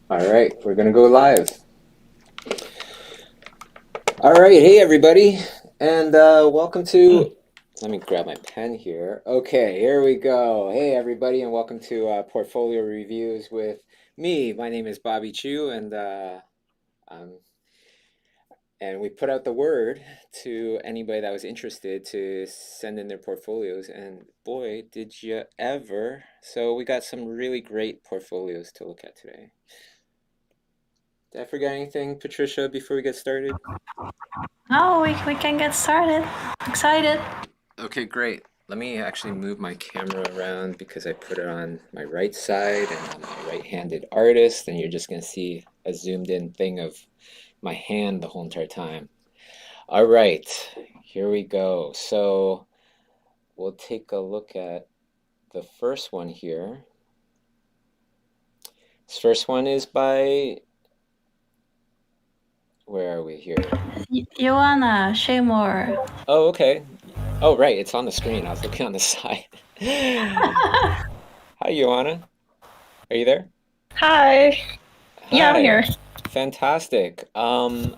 All right, we're gonna go live. All right, hey everybody, and welcome to. Let me grab my pen here. Okay, here we go. Hey everybody, and welcome to Portfolio Reviews with me. My name is Bobby Chiu, um, and we put out the word to anybody that was interested to send in their portfolios. And boy, did you ever! So we got some really great portfolios to look at today. Did I forget anything, Patricia, before we get started? No, we can get started. Excited. Okay, great. Let me actually move my camera around because I put it on my right side and I'm a right-handed artist, and you're just going to see a zoomed in thing of my hand the whole entire time. All right, here we go. So we'll take a look at the first one here. This first one is by, where are we here? Joanna Shemore. Oh, okay. Oh, right, it's on the screen. I was looking on the side. Hi, Joanna. Are you there? Hi. Yeah, I'm Hi. here. Fantastic. So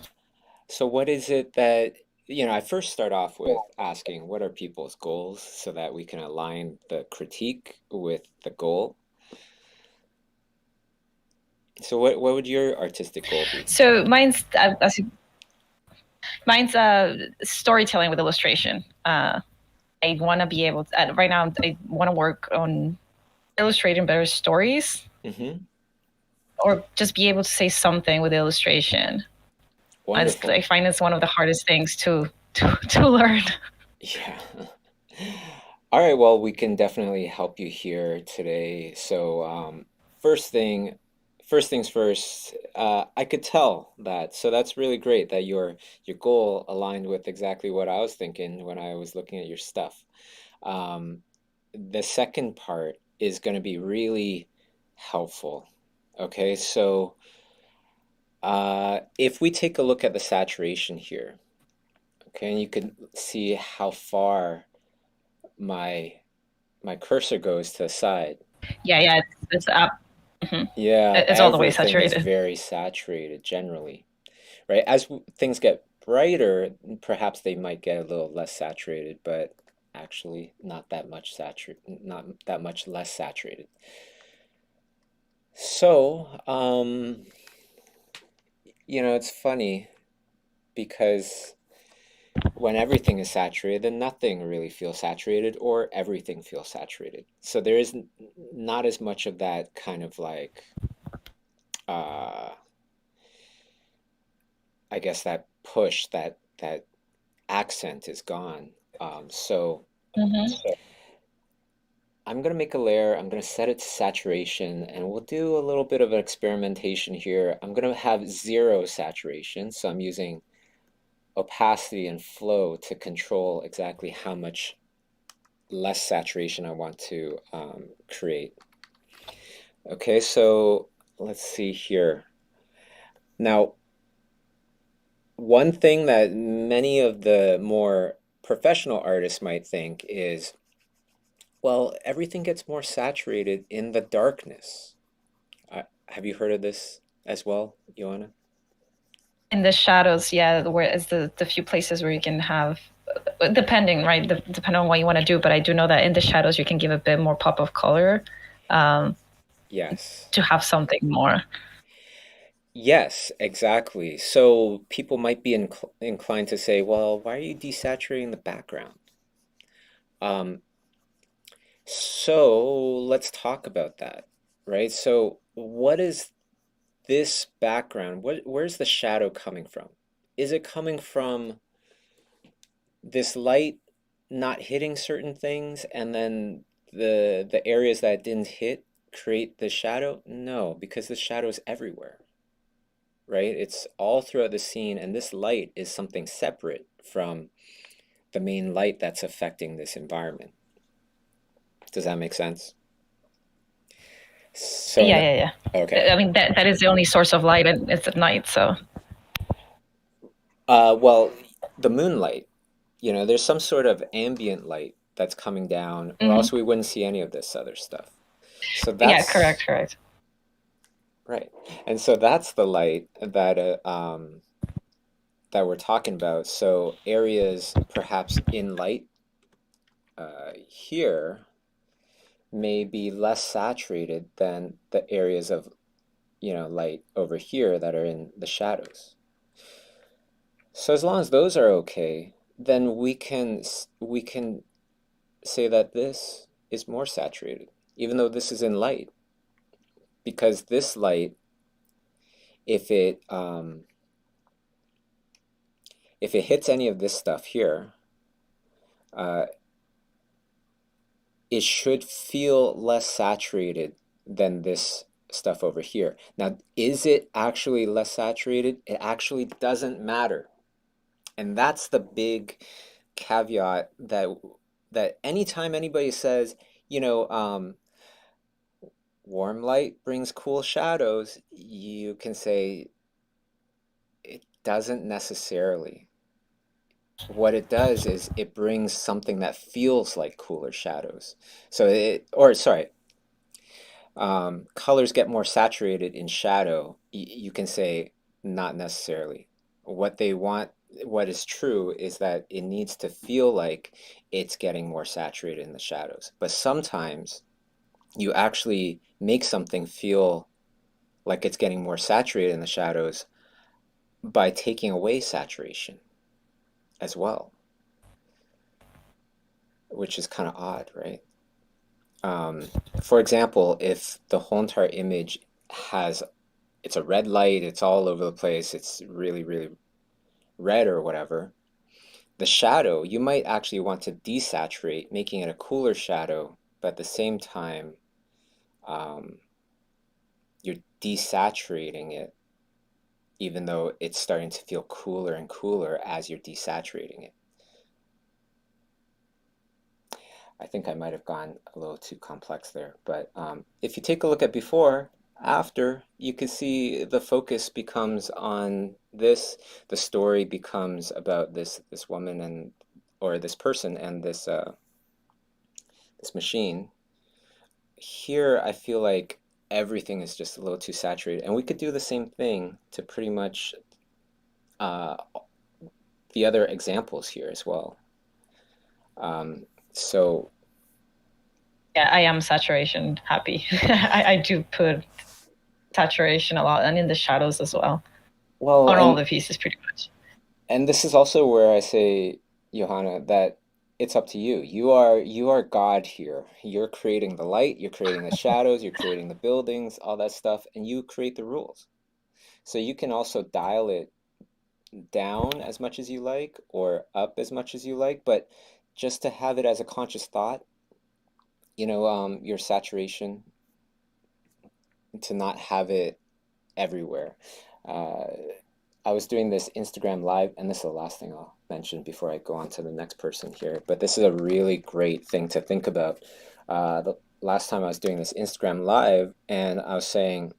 what is it that, I first start off with asking what are people's goals so that we can align the critique with the goal. So what would your artistic goal be? So mine's storytelling with illustration. I want to be able to, right now, I want to work on illustrating better stories Mm-hmm. or just be able to say something with illustration. I Wonderful. find it's one of the hardest things to learn. Yeah. All right, well, we can definitely help you here today. So, first thing, first things first, I could tell that. So that's really great that your goal aligned with exactly what I was thinking when I was looking at your stuff. Um, the second part is going to be really helpful. Okay, so if we take a look at the saturation here, okay, and you can see how far my my cursor goes to the side. Yeah, it's up. Mm-hmm. Yeah, It's all the way everything is saturated. very saturated generally, right? As things get brighter, perhaps they might get a little less saturated, but actually not that much saturated, not that much less saturated. So, it's funny because when everything is saturated, then nothing really feels saturated or everything feels saturated. So there is not as much of that kind of like uh I guess that push, that accent is gone. So Mm-hmm. I'm gonna make a layer, I'm gonna set it to saturation, and we'll do a little bit of an experimentation here. I'm gonna have zero saturation, so I'm using opacity and flow to control exactly how much less saturation I want to create. Okay, so let's see here. Now, one thing that many of the more professional artists might think is, well, everything gets more saturated in the darkness. Have you heard of this as well, Joanna? In the shadows, yeah, where is the few places where you can have, depending, right? Depending on what you want to do. But I do know that in the shadows you can give a bit more pop of color, um, Yes. to have something more. Yes, exactly. So people might be inclined to say, well, why are you desaturating the background? Um, so let's talk about that, right? So what is this background? Where's the shadow coming from? Is it coming from this light not hitting certain things and then the areas that it didn't hit create the shadow? No, because the shadow is everywhere, right? It's all throughout the scene, and this light is something separate from the main light that's affecting this environment. Does that make sense? So in Yeah, the, yeah, okay. yeah. I mean that is the only source of light, and it's at night. So Well, the moonlight, there's some sort of ambient light that's coming down, or else mm-hmm. we wouldn't see any of this other stuff. So Yeah, that's correct. Right. And so that's the light that we're talking about. So areas perhaps in light here may be less saturated than the areas of, light over here that are in the shadows. So as long as those are okay, then we can say that this is more saturated, even though this is in light, because this light, if it if it hits any of this stuff here, uh, it should feel less saturated than this stuff over here. Now, is it actually less saturated? It actually doesn't matter. And that's the big caveat that anytime anybody says, you know, um, warm light brings cool shadows, you can say it doesn't necessarily. What it does is it brings something that feels like cooler shadows. Or sorry, colors get more saturated in shadow. You can say not necessarily. What they want, what is true is that it needs to feel like it's getting more saturated in the shadows. But sometimes you actually make something feel like it's getting more saturated in the shadows by taking away saturation as well, which is kind of odd, right? For example, if the whole entire image has it's a red light, it's all over the place, it's really, really red or whatever, the shadow, you might actually want to desaturate, making it a cooler shadow, but at the same time, um, you're desaturating it, even though it's starting to feel cooler and cooler as you're desaturating it. I think I might have gone a little too complex there, but if you take a look at before, after, you can see the focus becomes on this. The story becomes about this woman and or this person and this machine. Here, I feel like everything is just a little too saturated, and we could do the same thing to pretty much uh, the other examples here as well. So Yeah, I am saturation happy. I do put saturation a lot and in the shadows as well. well, On all the pieces pretty much. and this is also where I say, Johanna, that it's up to you. You are God here. You're creating the light, you're creating the shadows, you're creating the buildings, all that stuff, and you create the rules. So you can also dial it down as much as you like or up as much as you like, but just to have it as a conscious thought, your saturation, to not have it everywhere. Uh, I was doing this Instagram live, and this is the last thing I'll mention before I go on to the next person here. But this is a really great thing to think about. The last time I was doing this Instagram live, and I was saying,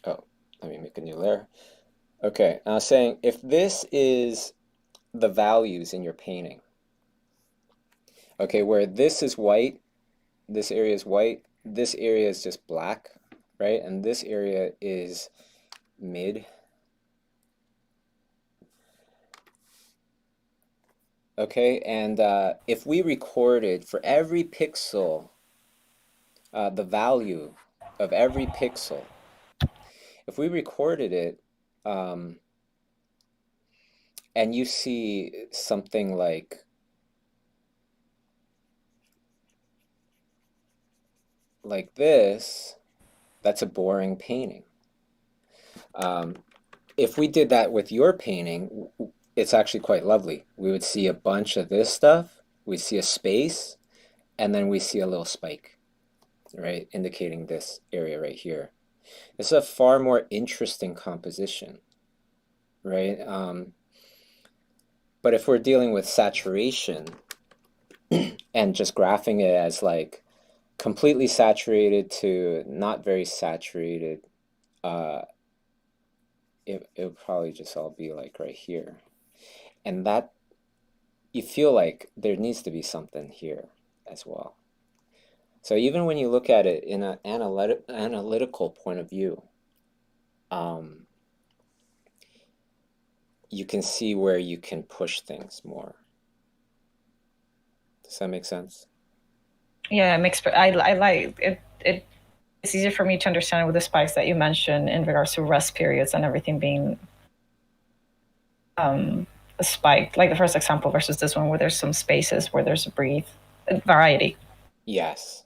oh, let me make a new layer. Okay, I was saying if this is the values in your painting, okay, where this is white, this area is white, this area is just black, right? And this area is mid. Okay, and if we recorded for every pixel the value of every pixel, if we recorded it, um, and you see something like this, that's a boring painting. Um, if we did that with your painting, it's actually quite lovely. We would see a bunch of this stuff, we'd see a space, and then we see a little spike, right, indicating this area right here. This is a far more interesting composition, right? But if we're dealing with saturation and just graphing it as like completely saturated to not very saturated, uh, it would probably just all be like right here. And that, you feel like there needs to be something here as well. So even when you look at it in an analytical point of view, um, you can see where you can push things more. Does that make sense? Yeah, it makes I like it. It's easier for me to understand with the spikes that you mentioned in regards to rest periods and everything being a spike, like the first example versus this one where there's some spaces where there's a breathe variety. Yes.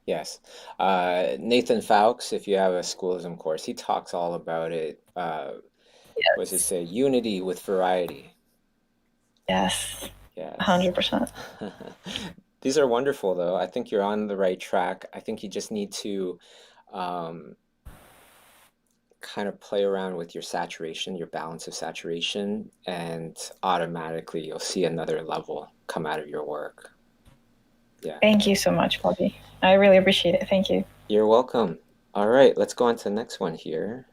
Yes. Nathan Fowkes, if you have a schoolism course, he talks all about it. What does it Yes. say? Unity with variety. Yes. Yes. 100%. These are wonderful, though. I think you're on the right track. I think you just need to um, kind of play around with your saturation, your balance of saturation, and automatically you'll see another level come out of your work. Yeah. Thank you so much, Bobby. I really appreciate it. Thank you. You're welcome. All right, let's go on to the next one here.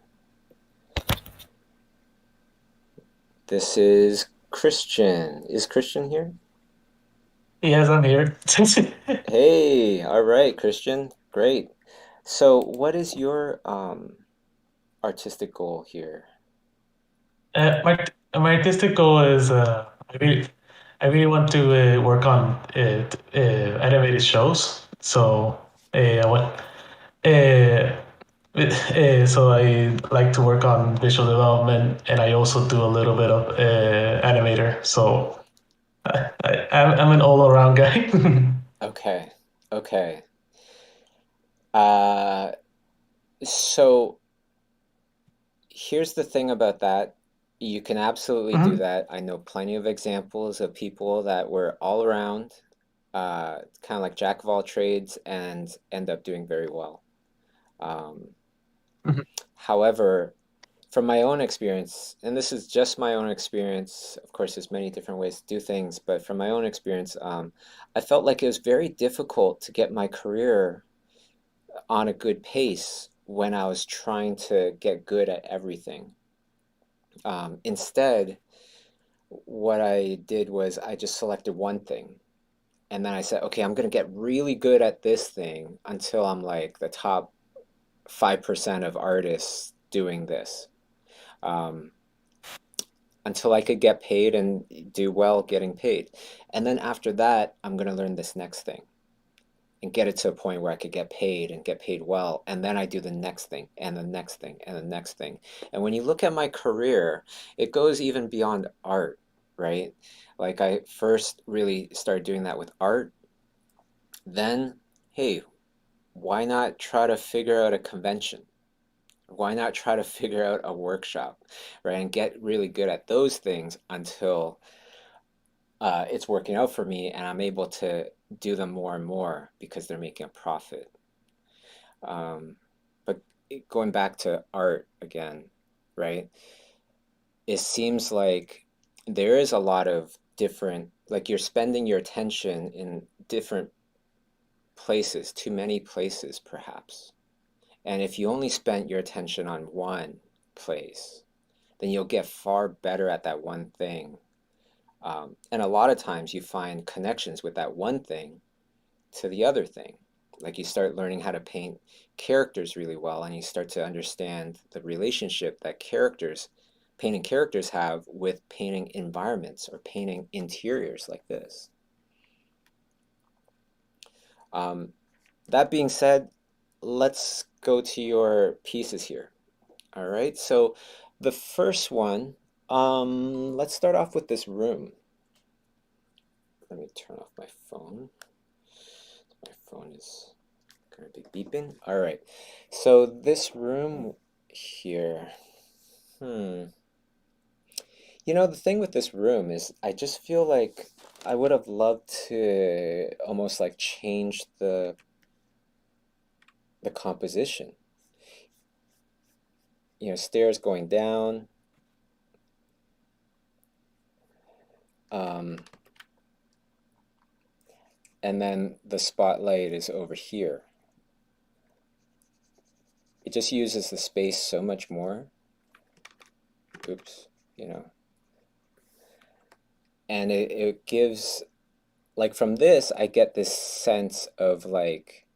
This is Christian. Is Christian here? Yes, I'm here. Hey, all right, Christian. Great. So, what is your artistic goal here? My artistic goal is I really want to work on animated shows. So I want so I like to work on visual development, and I also do a little bit of animator. So I'm an all around guy. Okay. Okay. Uh, so here's the thing about that. You can absolutely do Mhm. that. I know plenty of examples of people that were all around, kind of like jack of all trades and end up doing very well. Um, Mhm. However, from my own experience, and this is just my own experience, of course, there's many different ways to do things, but from my own experience, I felt like it was very difficult to get my career on a good pace when I was trying to get good at everything. Instead, what I did was I just selected one thing. And then I said, okay, I'm going to get really good at this thing until I'm like the top 5% of artists doing this. Um, until I could get paid and do well getting paid. And then after that, I'm going to learn this next thing and get it to a point where I could get paid and get paid well. And then I do the next thing and the next thing and the next thing. And when you look at my career, it goes even beyond art, right? Like I first really started doing that with art. Then, hey, why not try to figure out a convention? Why not try to figure out a workshop, right? And get really good at those things until it's working out for me and I'm able to do them more and more because they're making a profit. But going back to art again, right? It seems like there is a lot of different, like you're spending your attention in different places, too many places perhaps. And if you only spent your attention on one place, then you'll get far better at that one thing. And a lot of times you find connections with that one thing to the other thing. Like you start learning how to paint characters really well, and you start to understand the relationship that painting characters have with painting environments or painting interiors like this. Um, that being said, let's go to your pieces here. All right, so the first one, let's start off with this room. Let me turn off my phone. My phone is going to be beeping. All right, so this room here, hmm. You know, the thing with this room is I just feel like I would have loved to almost like change the composition. You know, stairs going down, um, and then the spotlight is over here. It just uses the space so much more. Oops, you know. And it gives, like from this, I get this sense of like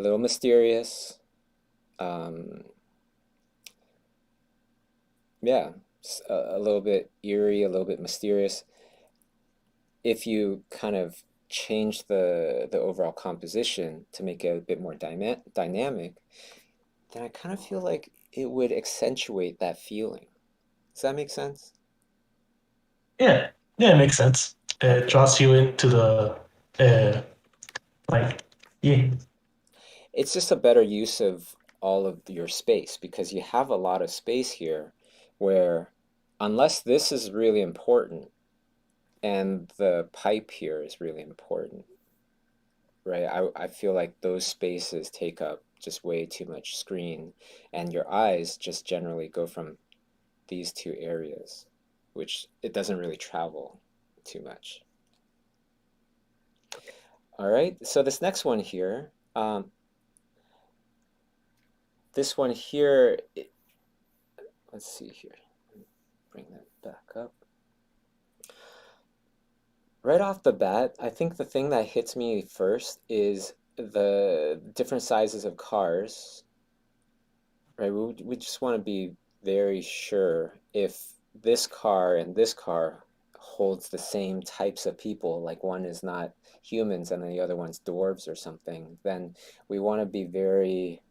a little mysterious. Um, yeah, a little bit eerie, a little bit mysterious. If you kind of change the overall composition to make it a bit more dynamic, then I kind of feel like it would accentuate that feeling. Does that make sense? Yeah, yeah, it makes sense. It Okay. draws you into the like yeah. It's just a better use of all of your space because you have a lot of space here where, unless this is really important and the pipe here is really important, right? I feel like those spaces take up just way too much screen, and your eyes just generally go from these two areas, which it doesn't really travel too much. All right, so this next one here, this one here, let's see here, bring that back up. Right off the bat, I think the thing that hits me first is the different sizes of cars, right? We just want to be very sure if this car and this car holds the same types of people, like one is not humans and the other one's dwarves or something, then we want to be very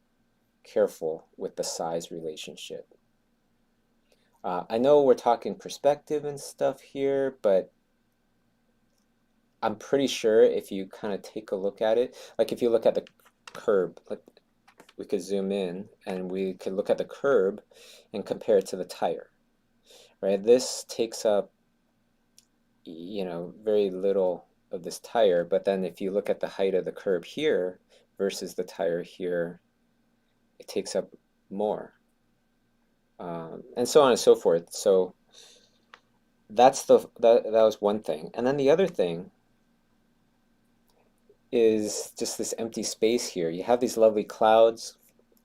careful with the size relationship. I know we're talking perspective and stuff here, but I'm pretty sure if you kind of take a look at it, like if you look at the curb, like we could zoom in and we could look at the curb and compare it to the tire, right? This takes up, very little of this tire, but then if you look at the height of the curb here versus the tire here, it takes up more, and so on and so forth. So that was one thing, and then the other thing is just this empty space here. You have these lovely clouds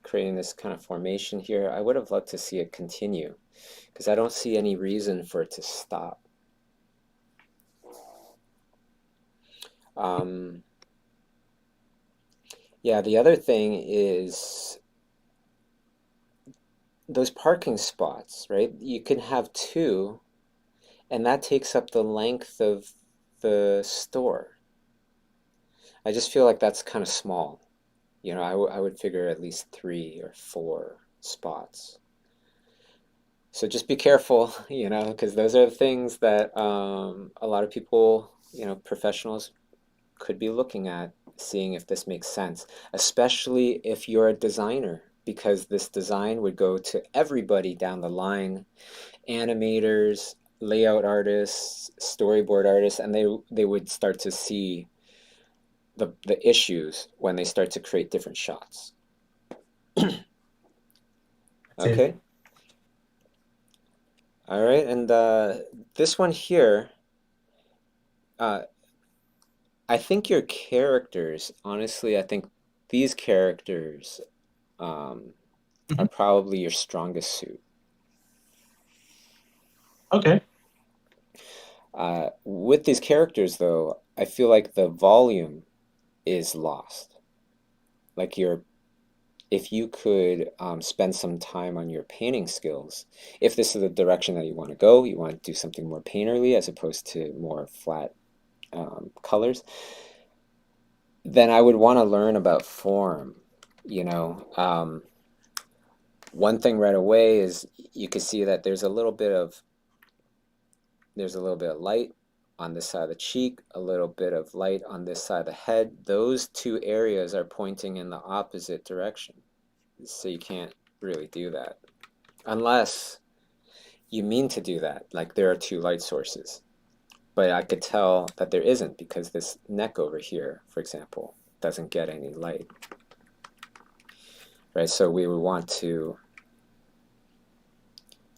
creating this kind of formation here. I would have loved to see it continue because I don't see any reason for it to stop. Yeah, the other thing is those parking spots, right? You can have two, and that takes up the length of the store. I just feel like that's kind of small. I would figure at least 3 or 4 spots. So just be careful, because those are the things that a lot of people, professionals could be looking at, seeing if this makes sense, especially if you're a designer, because this design would go to everybody down the line, animators, layout artists, storyboard artists, and they would start to see the issues when they start to create different shots. That's it. Okay. All right, and this one here, uh, I think your characters, honestly, I think these characters are Mhm. probably your strongest suit. Okay. With these characters, though, I feel like the volume is lost. Like if you could spend some time on your painting skills, if this is the direction that you want to go, you want to do something more painterly as opposed to more flat colors, then I would want to learn about form. One thing right away is you can see that there's a little bit of light on this side of the cheek, a little bit of light on this side of the head. Those two areas are pointing in the opposite direction. So you can't really do that unless you mean to do that, like there are two light sources. But I could tell that there isn't because this neck over here, for example, doesn't get any light. Right, so we would want to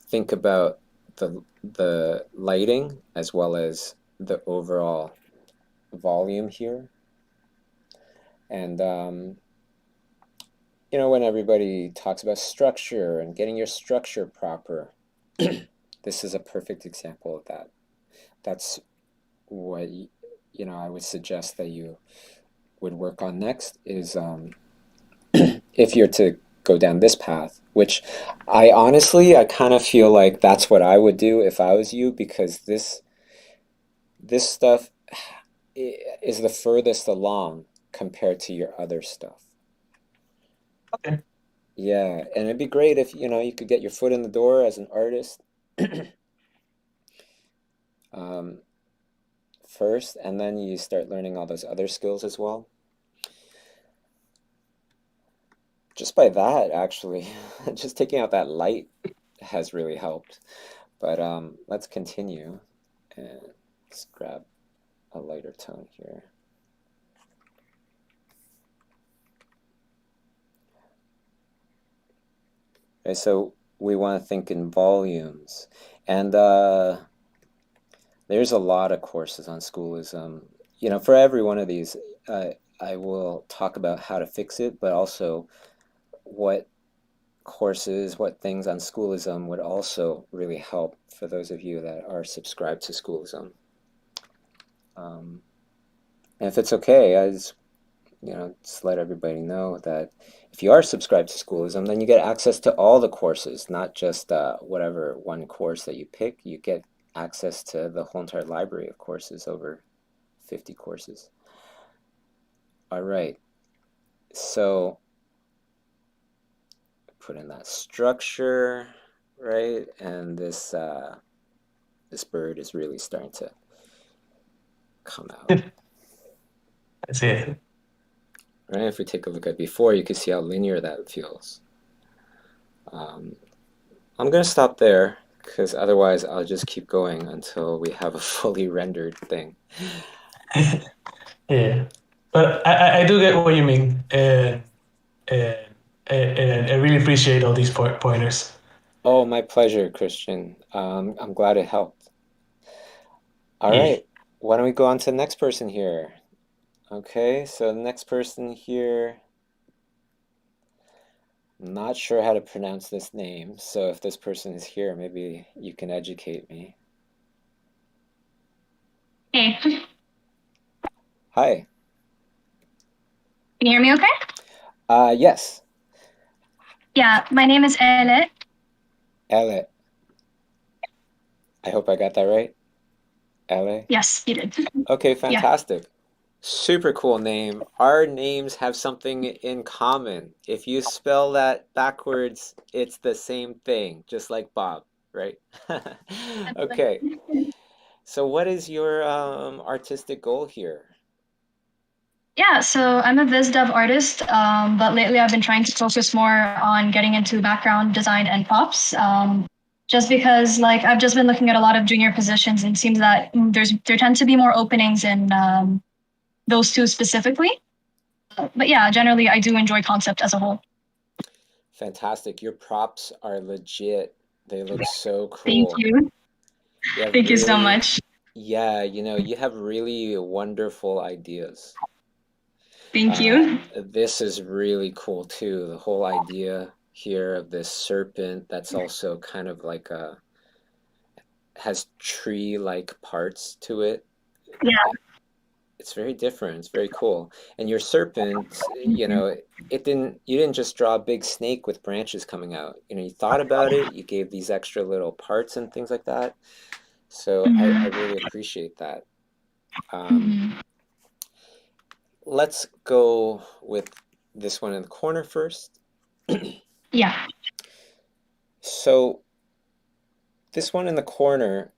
think about the lighting as well as the overall volume here. And when everybody talks about structure and getting your structure proper, this is a perfect example of that. That's what I would suggest that you would work on next is if you're to go down this path, which I honestly, I kind of feel like that's what I would do if I was you, because this stuff is the furthest along compared to your other stuff. Okay. Yeah, and it'd be great if, you could get your foot in the door as an artist um, first, and then you start learning all those other skills as well. Just by that, actually, just taking out that light has really helped. But let's continue, and let's grab a lighter tone here. Okay, so we want to think in volumes, and there's a lot of courses on Schoolism. For every one of these, I will talk about how to fix it, but also what courses, what things on Schoolism would also really help for those of you that are subscribed to Schoolism. And if it's okay, I just let everybody know that if you are subscribed to Schoolism, then you get access to all the courses, not just whatever one course that you pick. You get access to the whole entire library of courses, over 50 courses. All right, so put in that structure, right? And this bird is really starting to come out. I see it. Right, if we take a look at before, you can see how linear that feels. I'm going to stop there, because otherwise I'll just keep going until we have a fully rendered thing. Yeah, but I do get what you mean, and I really appreciate all these pointers. Oh, my pleasure, Chrystin. I'm glad it helped. All Yeah. right, why don't we go on to the next person here? Okay, so the next person here, I'm not sure how to pronounce this name, so if this person is here, maybe you can educate me. Hey, can Hi. you hear me okay? Yes, Yeah, my name is Ele. Elle. I hope I got that right. Elle. Yes, you did. Okay, Yeah. fantastic. Super cool name. Our names have something in common. If you spell that backwards, it's the same thing, just like Bob, right? Okay, so what is your artistic goal here? Yeah, so I'm a Viz Dev artist, but lately I've been trying to focus more on getting into background design and props. Just because like I've just been looking at a lot of junior positions and it seems that there tend to be more openings in those two specifically. But yeah, generally I do enjoy concept as a whole. Fantastic. Your props are legit. They look so Thank cool. you. You have Thank you so really, much. yeah, you have really wonderful ideas. Thank you. This is really cool too. The whole idea here of this serpent that's also kind of like has tree-like parts to it. Yeah. It's very different. It's very cool. And your serpent, you didn't just draw a big snake with branches coming out. You thought about it, you gave these extra little parts and things like that. So I really appreciate that. Let's go with this one in the corner first. Yeah. So this one in the corner,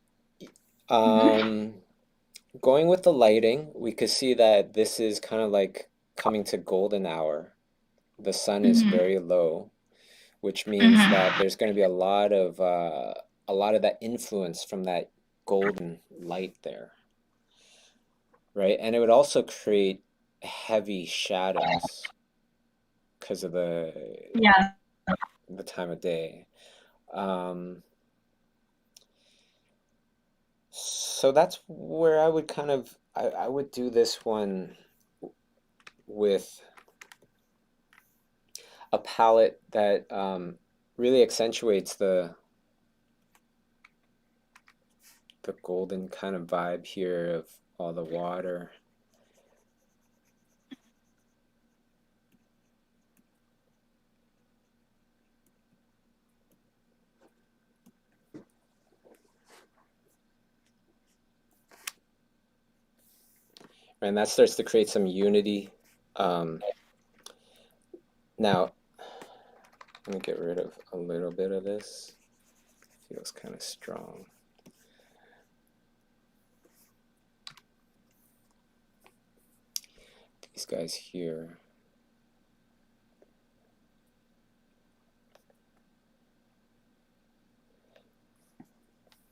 going with the lighting, we could see that this is kind of like coming to golden hour. The sun is very low, which means that there's going to be a lot of that influence from that golden light there, right? And it would also create heavy shadows because of Yeah. the time of day. So that's where I would I would do this one with a palette that really accentuates the golden kind of vibe here of all the water. and that starts to create some unity. Now, let me get rid of a little bit of this. Feels kind of strong. These guys here.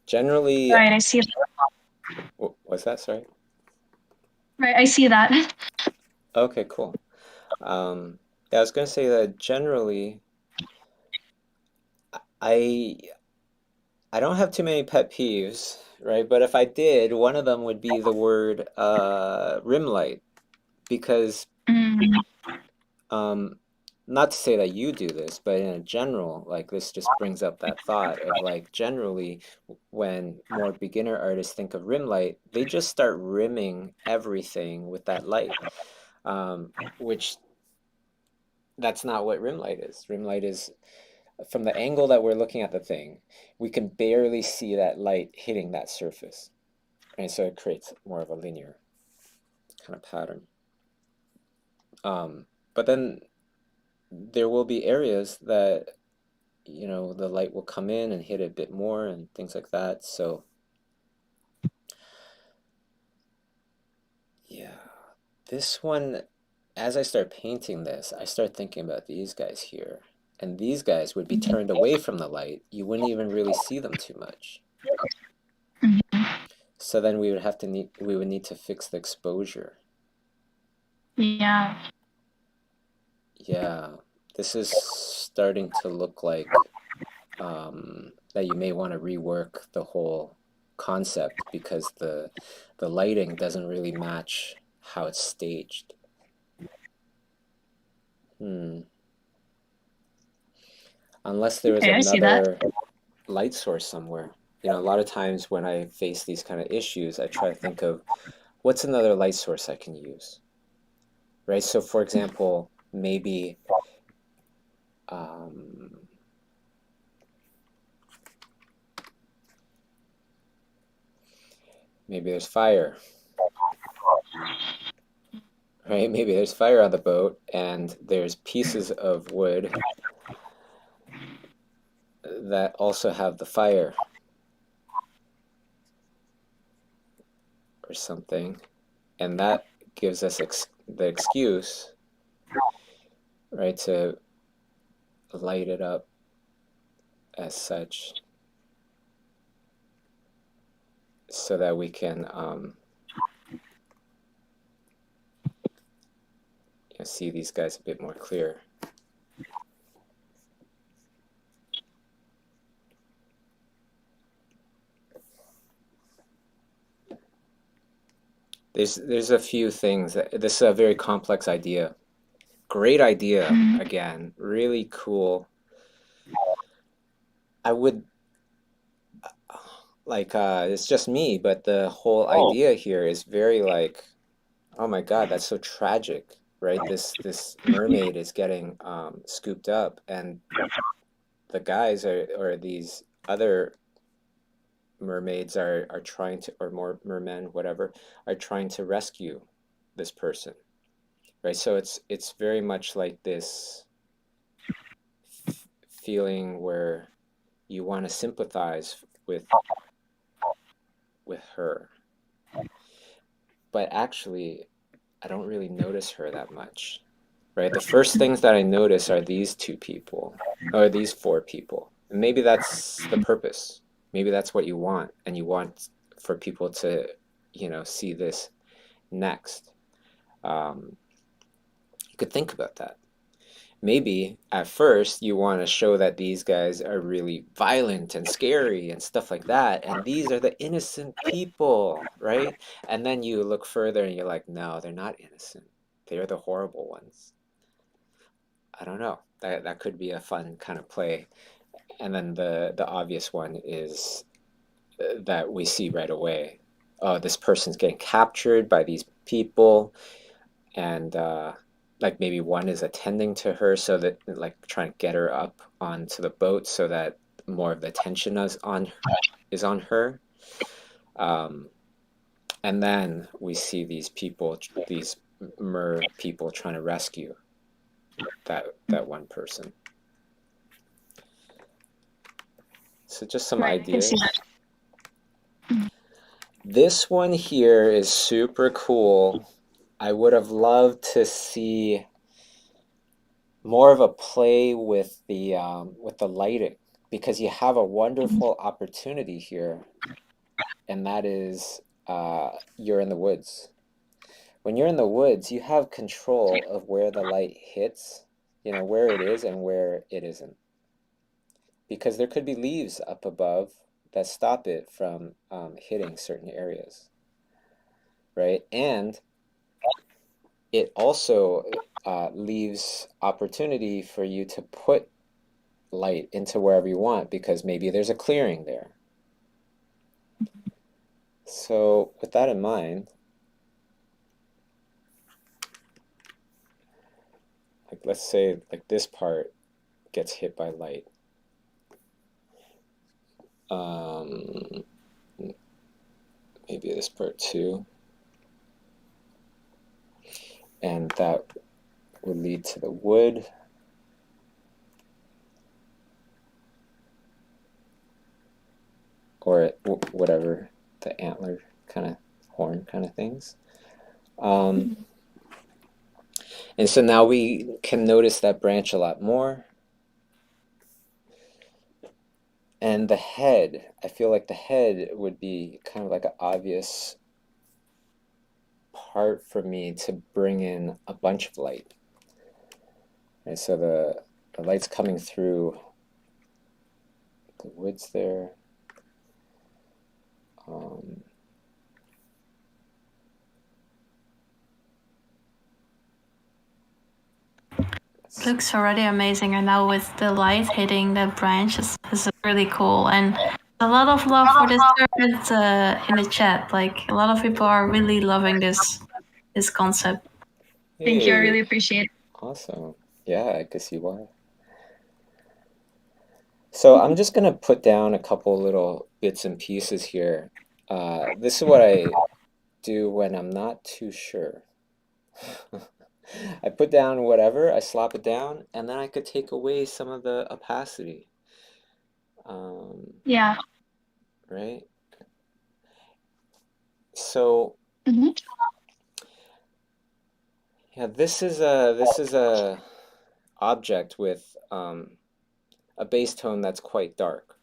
Generally, Right, I see that. What's that? Sorry. Right, I see that. Okay, cool. Yeah, I was going to say that generally, I I don't have too many pet peeves, right? But if I did, one of them would be the word rim light, because Mm, um, not to say that you do this, but in a general, like this just brings up that thought of like generally when more beginner artists think of rim light, they just start rimming everything with that light, which that's not what rim light is. Rim light is from the angle that we're looking at the thing, we can barely see that light hitting that surface. And so it creates more of a linear kind of pattern. But then there will be areas that, you know, the light will come in and hit a bit more and things like that. So yeah, this one, as I start painting this, I start thinking about these guys here. And these guys would be turned away from the light. You wouldn't even really see them too much. So then we would need to fix the exposure. yeah. Yeah, this is starting to look like that you may want to rework the whole concept, because the lighting doesn't really match how it's staged. Unless there was Okay, I see that. another light source somewhere. You know, a lot of times when I face these kind of issues, I try to think of what's another light source I can use, right? So for example, maybe maybe there's fire, right? Maybe there's fire on the boat and there's pieces of wood that also have the fire or something, and that gives us the excuse, right, to light it up as such so that we can you know, see these guys a bit more clear. There's a few things. This is a very complex idea. Great idea, again, really cool. I would like it's just me, but the whole idea here is very like, oh my God, that's so tragic, right? This mermaid is getting scooped up, and the guys or these other mermaids are trying to, or more mermen, whatever, are trying to rescue this person, right? So it's very much like this feeling where you want to sympathize with her, but actually I don't really notice her that much, right? The first things that I notice are these two people, or these four people, and maybe that's the purpose. Maybe that's what you want, and you want for people to, you know, see this next. You could think about that. Maybe at first you want to show that these guys are really violent and scary and stuff like that, and these are the innocent people, right? And then you look further and you're like, no, they're not innocent. They're the horrible ones. I don't know. That could be a fun kind of play. And then the obvious one is that we see right away. Oh, this person's getting captured by these people, and like maybe one is attending to her, so that like trying to get her up onto the boat so that more of the attention is on her. And then we see these people, these mer people trying to rescue that one person. So just some ideas. This one here is super cool. I would have loved to see more of a play with the lighting, because you have a wonderful opportunity here, and that is you're in the woods. When you're in the woods, you have control of where the light hits, where it is and where it isn't. Because there could be leaves up above that stop it from hitting certain areas, right? And it also leaves opportunity for you to put light into wherever you want, because maybe there's a clearing there. So with that in mind, like let's say like this part gets hit by light. Maybe this part too. And that would lead to the wood. Or whatever, the antler kind of horn kind of things. And so now we can notice that branch a lot more. And the head, I feel like the head would be kind of like an obvious part for me to bring in a bunch of light. And so the light's coming through the woods there. Looks already amazing, and now with the light hitting the branch is really cool. And a lot of love for this in the chat. Like a lot of people are really loving this concept. Thank you, I really appreciate it. Awesome. Yeah, I could see why. So I'm just gonna put down a couple little bits and pieces here. This is what I do when I'm not too sure. I put down whatever, I slop it down, and then I could take away some of the opacity. Yeah. Right? So yeah, this is a object with a base tone that's quite dark.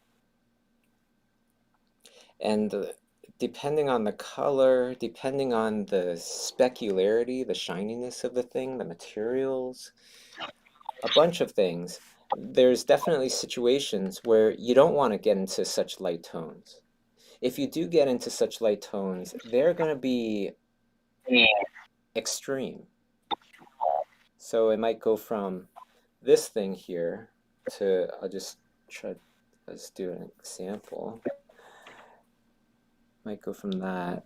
And depending on the color, depending on the specularity, the shininess of the thing, the materials, a bunch of things, there's definitely situations where you don't want to get into such light tones. If you do get into such light tones, they're going to be extreme. So it might go from this thing here to, let's do an example. Might go from that.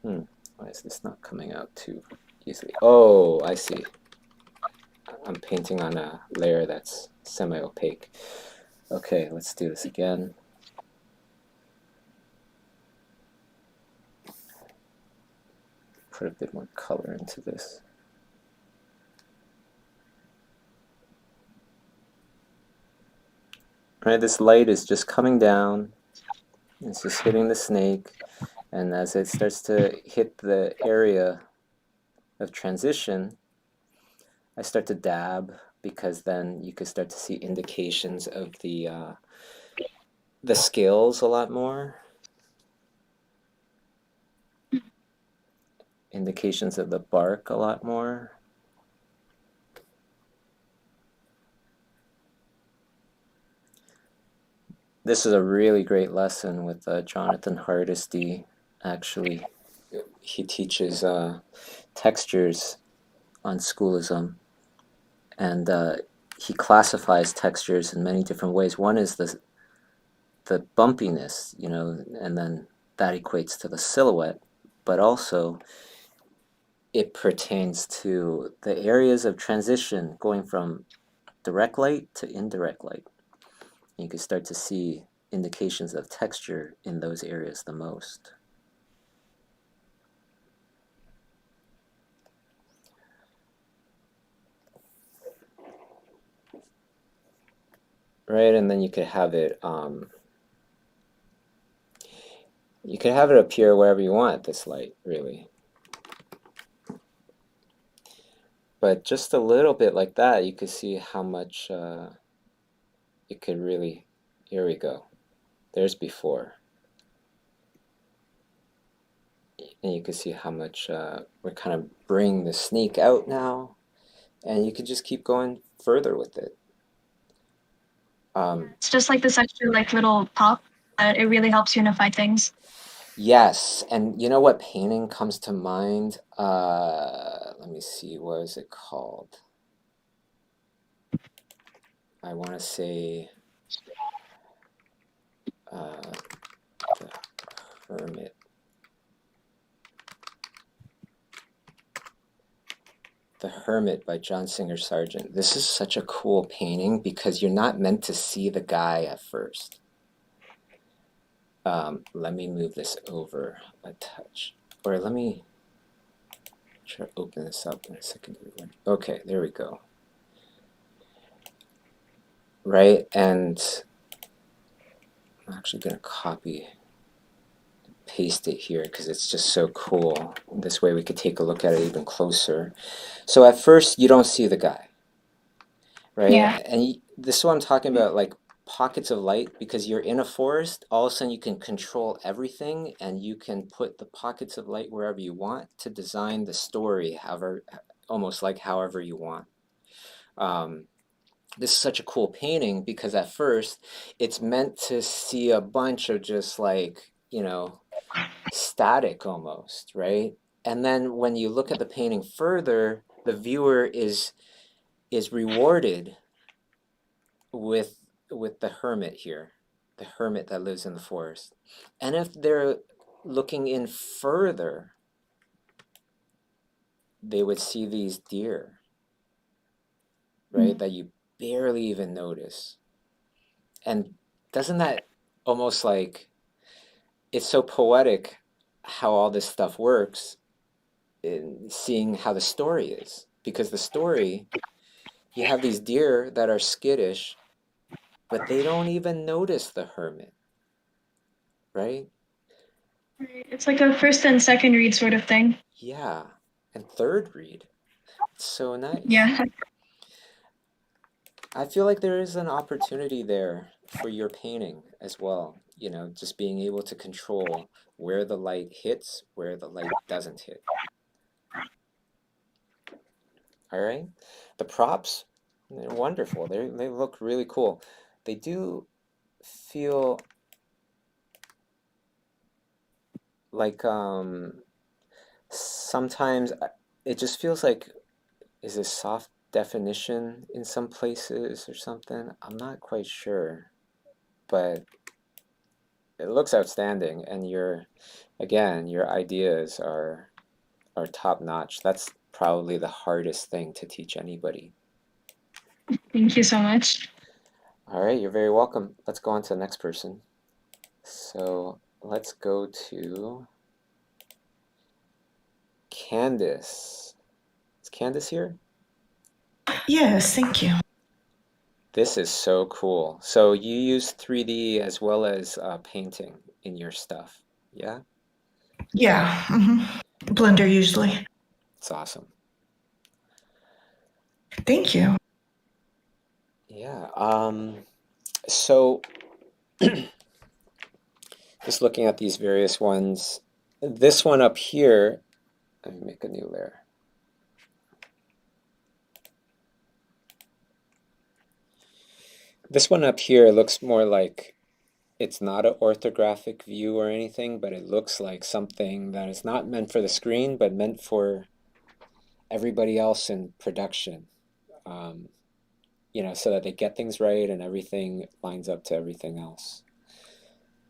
Why is this not coming out too easily? Oh, I see. I'm painting on a layer that's semi-opaque. Okay, let's do this again. Put a bit more color into this. Right, this light is just coming down. It's just hitting the snake. And as it starts to hit the area of transition, I start to dab, because then you could start to see indications of the scales a lot more. Indications of the bark a lot more. This is a really great lesson with Jonathan Hardesty. Actually, he teaches textures on Schoolism, and he classifies textures in many different ways. One is the bumpiness, and then that equates to the silhouette, but also it pertains to the areas of transition going from direct light to indirect light. You can start to see indications of texture in those areas the most. Right, and then you could have it appear wherever you want, this light, really. But just a little bit like that, you could see how much it could really, here we go. There's before. And you can see how much we're kind of bringing the snake out now. And you can just keep going further with it. It's just like this extra like little pop that it really helps unify things. Yes, and you know what painting comes to mind? Let me see, what is it called? I want to say the Hermit. The Hermit by John Singer Sargent. This is such a cool painting because you're not meant to see the guy at first. Let me move this over a touch. Or let me try to open this up in a secondary one. Okay, there we go. Right, and I'm actually going to copy paste it here because it's just so cool. This way we could take a look at it even closer. So at first you don't see the guy, right? Yeah. And this is what I'm talking about, like pockets of light, because you're in a forest, all of a sudden you can control everything and you can put the pockets of light wherever you want to design the story however, almost like however you want. This is such a cool painting because at first it's meant to see a bunch of just like, you know, static almost, right? And then when you look at the painting further, the viewer is rewarded with the hermit here, the hermit that lives in the forest. And if they're looking in further, they would see these deer, right? That you barely even notice. And doesn't that almost like, it's so poetic how all this stuff works in seeing how the story is. Because the story, you have these deer that are skittish, but they don't even notice the hermit, right? It's like a first and second read sort of thing. Yeah, and third read. It's so nice. Yeah. I feel like there is an opportunity there for your painting as well. You know, just being able to control where the light hits, where the light doesn't hit. All right. The props, they're wonderful. They look really cool. They do feel like sometimes it just feels like, is it soft definition in some places or something? I'm not quite sure, but it looks outstanding, and your ideas are top notch. That's probably the hardest thing to teach anybody. Thank you so much. All right, you're very welcome. Let's go on to the next person. So let's go to Candace. Is Candace here? Yes, thank you. This is so cool. So you use 3D as well as painting in your stuff, yeah? Yeah, Blender usually. It's awesome. Thank you. Yeah. So just looking at these various ones, this one up here, let me make a new layer. This one up here looks more like it's not an orthographic view or anything, but it looks like something that is not meant for the screen, but meant for everybody else in production. You know, so that they get things right and everything lines up to everything else.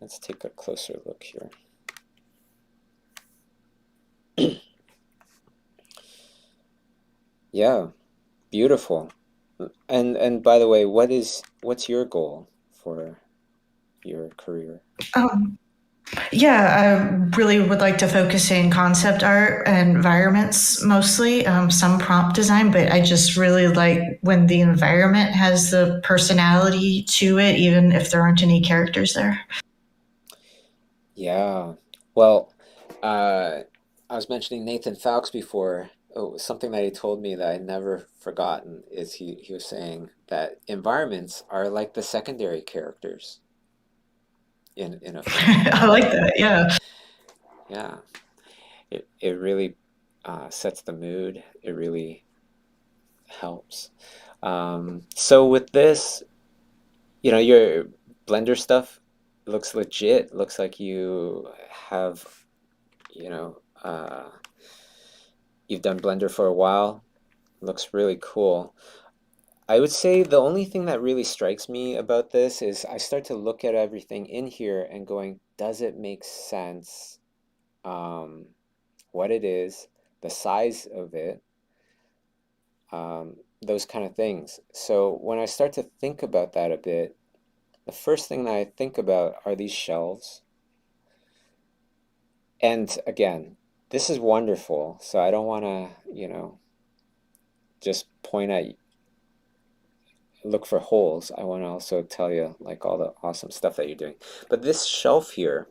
Let's take a closer look here. Yeah, beautiful. And by the way, what's your goal for your career? Yeah, I really would like to focus in concept art and environments mostly, some prompt design, but I just really like when the environment has the personality to it, even if there aren't any characters there. Yeah. Well, I was mentioning Nathan Fowkes before. Oh, something that he told me that I never forgotten is he was saying that environments are like the secondary characters in a film. I like that. Yeah. Yeah. It really sets the mood. It really helps. So with this, your Blender stuff looks legit. Looks like you have, you know, uh, you've done Blender for a while. Looks really cool. I would say the only thing that really strikes me about this is I start to look at everything in here and going, does it make sense? What it is, the size of it, those kind of things. So when I start to think about that a bit, the first thing that I think about are these shelves. And again, this is wonderful, so I don't want to, just point at, look for holes. I want to also tell you like all the awesome stuff that you're doing. But this shelf here,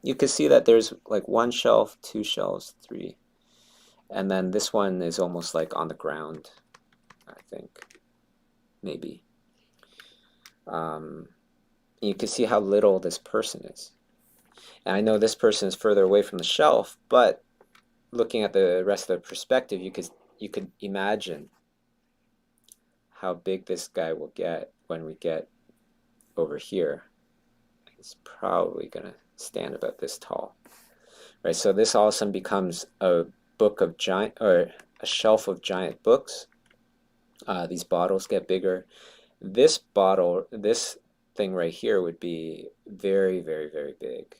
you can see that there's like one shelf, two shelves, three. And then this one is almost like on the ground, I think, maybe. You can see how little this person is. And I know this person is further away from the shelf, but looking at the rest of the perspective, you could imagine how big this guy will get when we get over here. He's probably gonna stand about this tall, right? So this all of a sudden becomes a book of giant, or a shelf of giant books. These bottles get bigger. This bottle, this thing right here would be very, very, very big.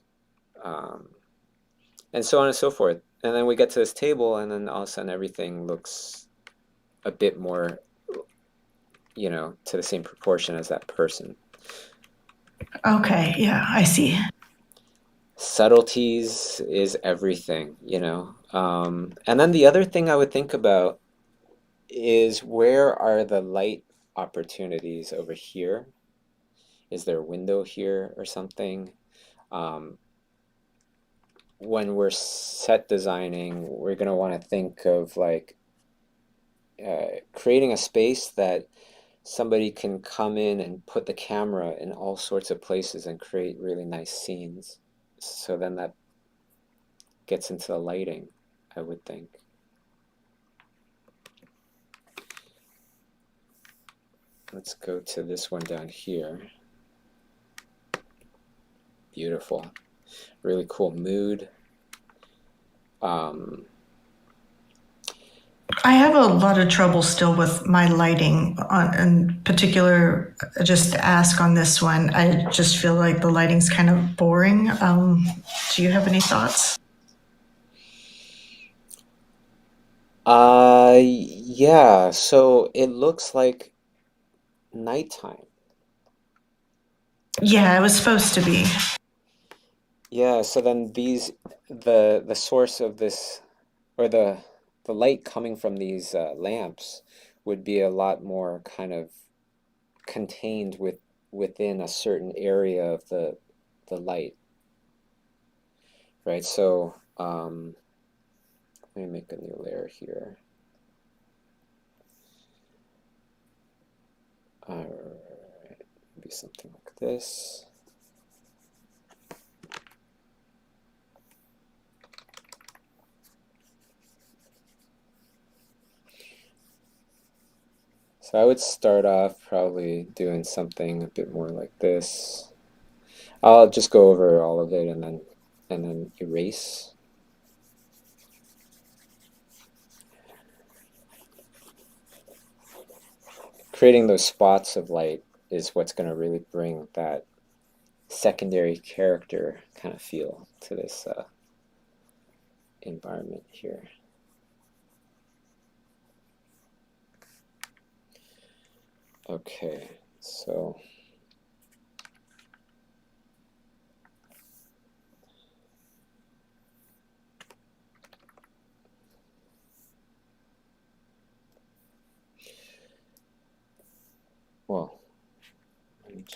And so on and so forth. And then we get to this table, and then all of a sudden everything looks a bit more, to the same proportion as that person. Okay. Yeah, I see. Subtleties is everything. And then the other thing I would think about is, where are the light opportunities over here? Is there a window here or something? When we're set designing, we're going to want to think of like creating a space that somebody can come in and put the camera in all sorts of places and create really nice scenes. So then that gets into the lighting, I would think. Let's go to this one down here. Beautiful. Really cool mood. I have a lot of trouble still with my lighting, in particular, just to ask on this one. I just feel like the lighting's kind of boring. Do you have any thoughts? Yeah, so it looks like nighttime. Yeah, it was supposed to be. Yeah, so then the source of this, or the light coming from these lamps would be a lot more kind of contained within a certain area of the light, right? So let me make a new layer here. All right, maybe something like this. So I would start off probably doing something a bit more like this. I'll just go over all of it and then erase. Creating those spots of light is what's going to really bring that secondary character kind of feel to this environment here. Okay, so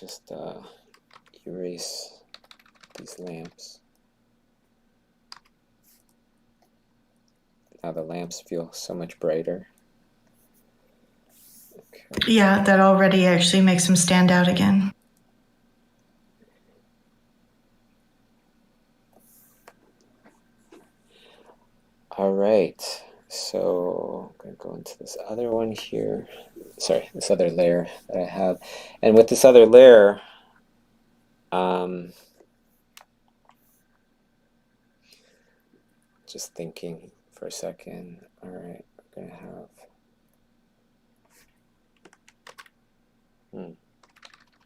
just erase these lamps. Now the lamps feel so much brighter. Okay. Yeah, that already actually makes them stand out again. All right, so I'm gonna go into this other one here. Sorry, this other layer that I have. And with this other layer, just thinking for a second. All right, we're gonna have,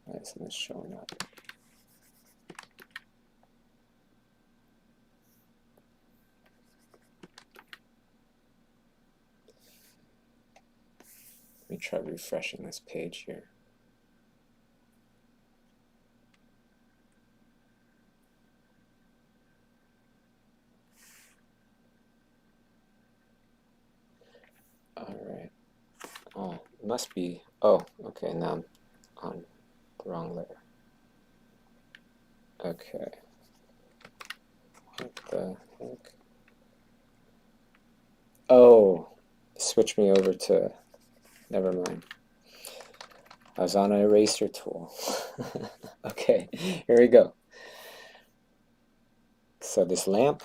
why isn't this showing up? Let me try refreshing this page here. All right. Oh, it must be. Oh, okay. Now I'm on the wrong layer. Okay. What the heck? Oh, switch me over to. Never mind. I was on an eraser tool. Okay, here we go. So this lamp,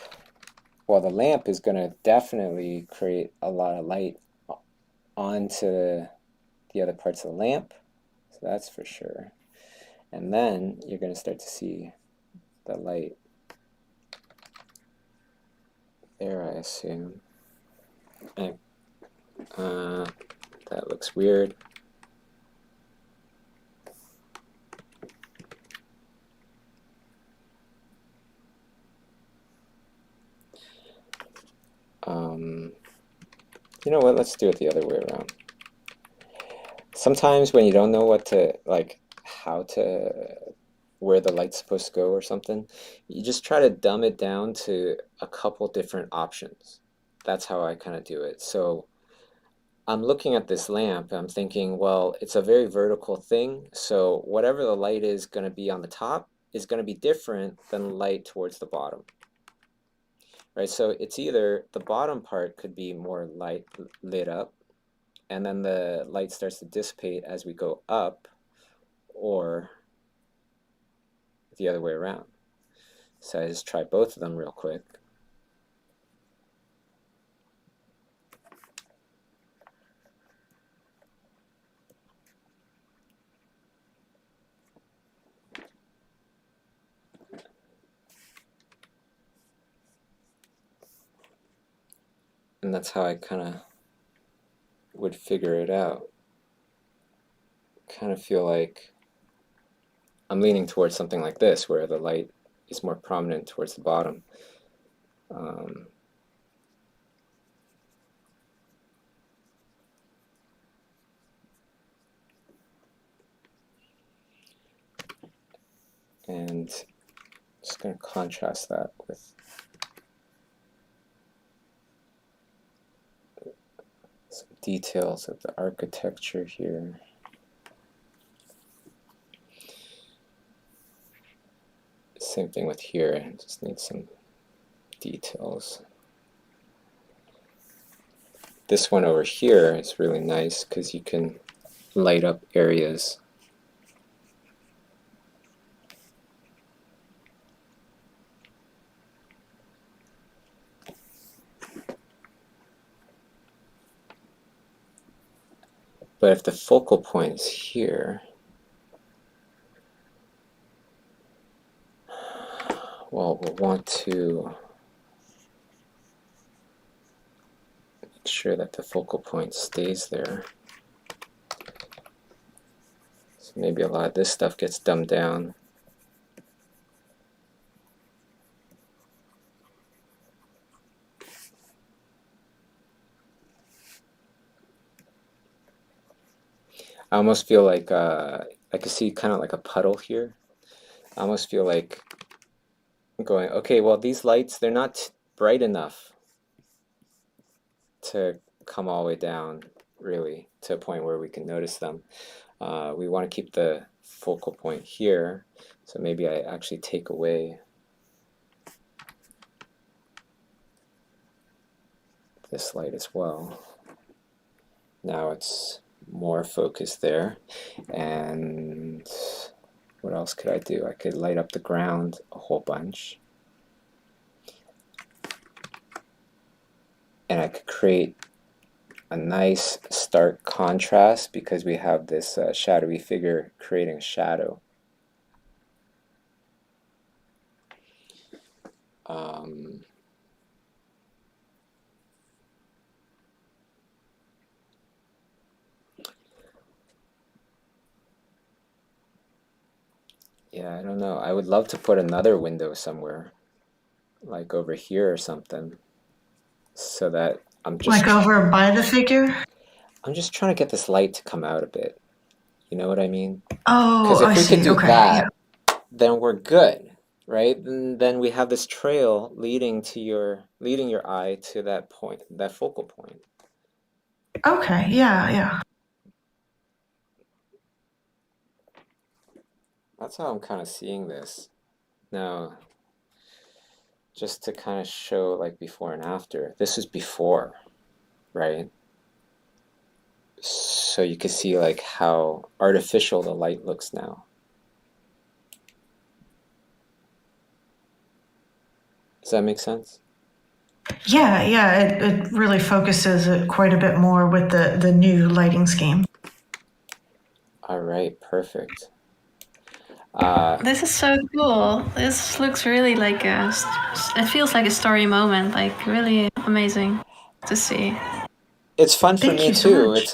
well, the lamp is going to definitely create a lot of light onto the other parts of the lamp. So that's for sure. And then you're going to start to see the light there, I assume. And, that looks weird. You know what, let's do it the other way around. Sometimes when you don't know what to, like, where the light's supposed to go or something, you just try to dumb it down to a couple different options. That's how I kind of do it. So I'm looking at this lamp, I'm thinking, well, it's a very vertical thing, so whatever the light is going to be on the top is going to be different than the light towards the bottom. Right, so it's either the bottom part could be more light lit up, and then the light starts to dissipate as we go up, or the other way around. So I just try both of them real quick. And that's how I kind of would figure it out. Kind of feel like I'm leaning towards something like this, where the light is more prominent towards the bottom. And just going to contrast that with some details of the architecture here. Same thing with here, I just need some details. This one over here is really nice because you can light up areas. But if the focal point is here, well, we'll want to make sure that the focal point stays there. So maybe a lot of this stuff gets dumbed down. I almost feel like I can see kind of like a puddle here. I almost feel like I'm going, okay, well, these lights, they're not bright enough to come all the way down. really, to a point where we can notice them. We want to keep the focal point here, so maybe I actually take away this light as well. Now it's more focused there. And what else could I do? I could light up the ground a whole bunch. And I could create a nice stark contrast because we have this shadowy figure creating a shadow. Yeah, I don't know. I would love to put another window somewhere, like over here or something, so that I'm just Like over by the figure? I'm just trying to get this light to come out a bit. You know what I mean? Oh, Because if I we see. could do Okay, that, then we're good, right? Then we have this trail leading your eye to that point, that focal point. Okay, yeah. That's how I'm kind of seeing this. Now, just to kind of show like before and after. This is before, right? So you can see like how artificial the light looks now. Does that make sense? Yeah. It really focuses it quite a bit more with the new lighting scheme. All right, perfect. This is so cool. This looks really like it feels like a story moment, like really amazing to see. It's fun for Thank me you so too. much.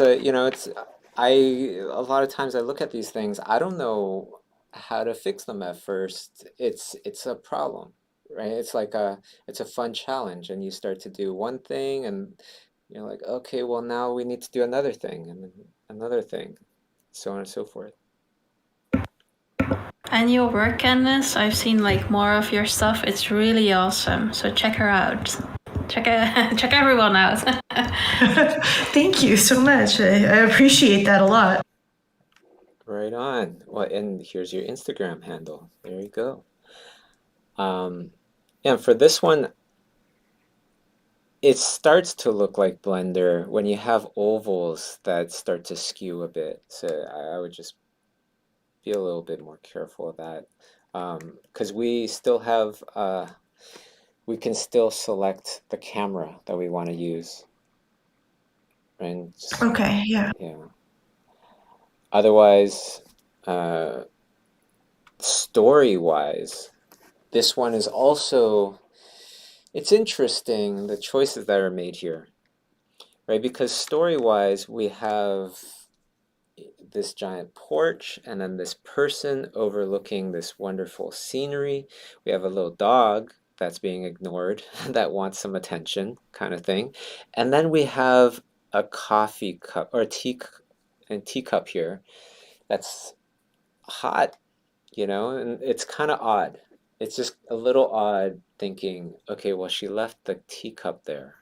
A lot of times I look at these things, I don't know how to fix them at first. It's a problem, right? It's a fun challenge, and you start to do one thing and you're like, okay, well now we need to do another thing and then another thing, so on and so forth. And your work, Candice, I've seen like more of your stuff. It's really awesome. So check her out. Check everyone out. Thank you so much. I appreciate that a lot. Right on. Well, and here's your Instagram handle. There you go. And for this one, it starts to look like Blender when you have ovals that start to skew a bit. So I would just be a little bit more careful of that. Because we still have, we can still select the camera that we want to use. And just, Okay, yeah. Otherwise, story-wise, this one is also, it's interesting the choices that are made here, right? Because story-wise, we have this giant porch and then this person overlooking this wonderful scenery. We have a little dog that's being ignored that wants some attention, kind of thing. And then we have a coffee cup or teacup here that's hot, and it's kind of odd. It's just a little odd thinking, okay, well, she left the teacup there.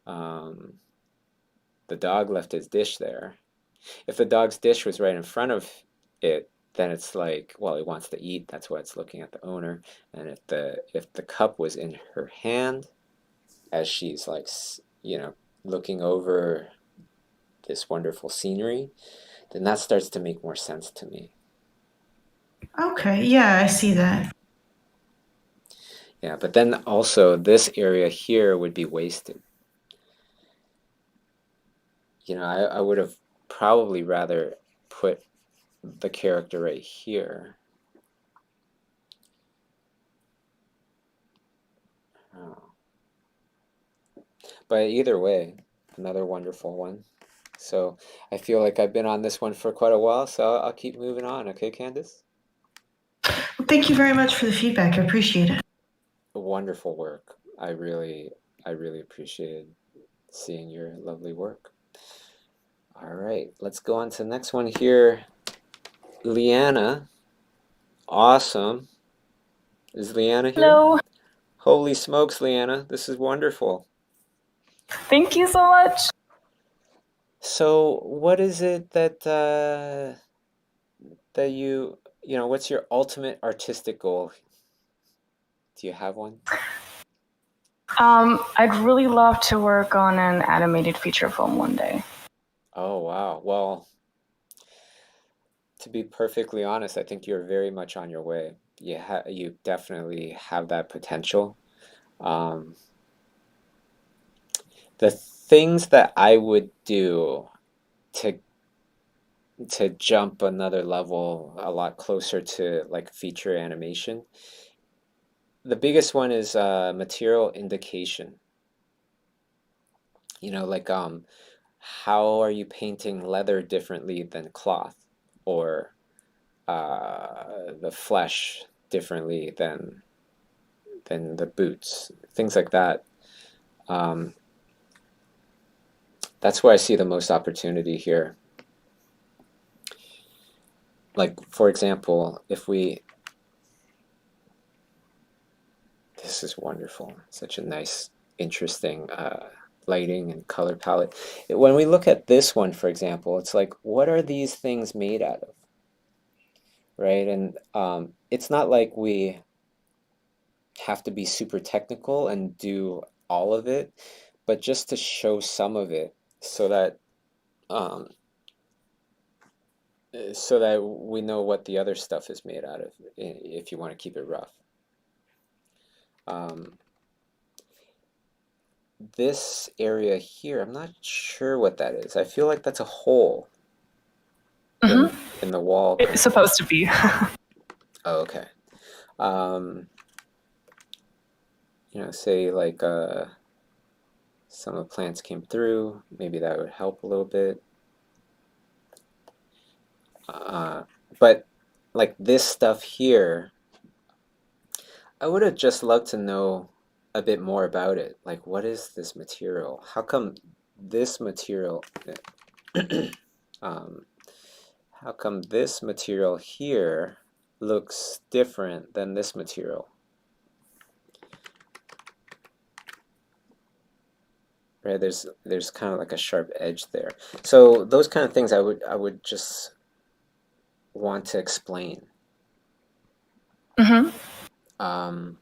The dog left his dish there. If the dog's dish was right in front of it, then it's like, well, it wants to eat. That's why it's looking at the owner. And if the cup was in her hand, as she's like, looking over this wonderful scenery, then that starts to make more sense to me. Okay, yeah, I see that. Yeah, but then also this area here would be wasted. I would have probably rather put the character right here. Oh. But either way, another wonderful one. So I feel like I've been on this one for quite a while, so I'll keep moving on. Okay, Candice? Well, thank you very much for the feedback. I appreciate it. Wonderful work. I really appreciated seeing your lovely work. All right, let's go on to the next one here. Leanna. Awesome. Is Leanna here? Hello. Holy smokes, Leanna. This is wonderful. Thank you so much. So what is it that that you know, what's your ultimate artistic goal? Do you have one? I'd really love to work on an animated feature film one day. Oh, wow. Well, to be perfectly honest, I think you're very much on your way. You definitely have that potential. Um, the things that I would do to jump another level a lot closer to like feature animation, the biggest one is material indication. You know, like how are you painting leather differently than cloth, or the flesh differently than the boots, things like that. Um, that's where I see the most opportunity here. Like, for example, if we, this is wonderful, such a nice, interesting lighting and color palette. When we look at this one, for example, it's like, what are these things made out of? Right? And it's not like we have to be super technical and do all of it, but just to show some of it so that um, so that we know what the other stuff is made out of, if you want to keep it rough. Um, this area here, I'm not sure what that is. I feel like that's a hole in the wall. It's supposed to be. Oh, okay. You know, say like some of the plants came through, maybe that would help a little bit. But like this stuff here, I would have just loved to know a bit more about it. Like, what is this material? How come this material, how come this material here looks different than this material? Right, there's kind of like a sharp edge there. So those kind of things I would just want to explain. Mm-hmm. And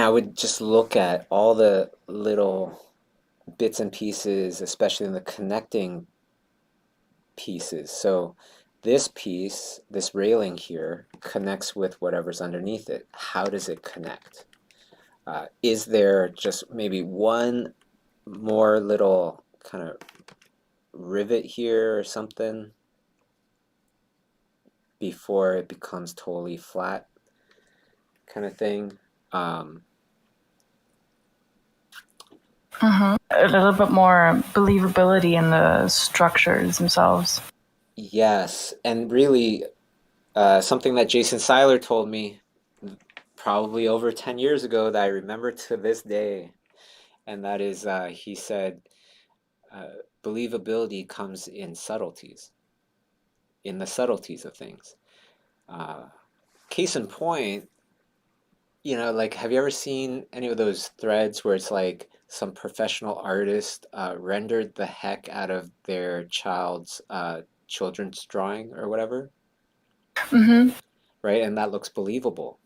I would just look at all the little bits and pieces, especially in the connecting pieces. So this piece, this railing here, connects with whatever's underneath it. How does it connect? Is there just maybe one more little kind of rivet here or something before it becomes totally flat, kind of thing? A little bit more believability in the structures themselves. Yes, and really something that Jason Seiler told me probably over 10 years ago that I remember to this day, and that is he said believability comes in subtleties, in the subtleties of things. Case in point, you know, like, have you ever seen any of those threads where it's like some professional artist rendered the heck out of their children's drawing or whatever? Mm-hmm. Right? And that looks believable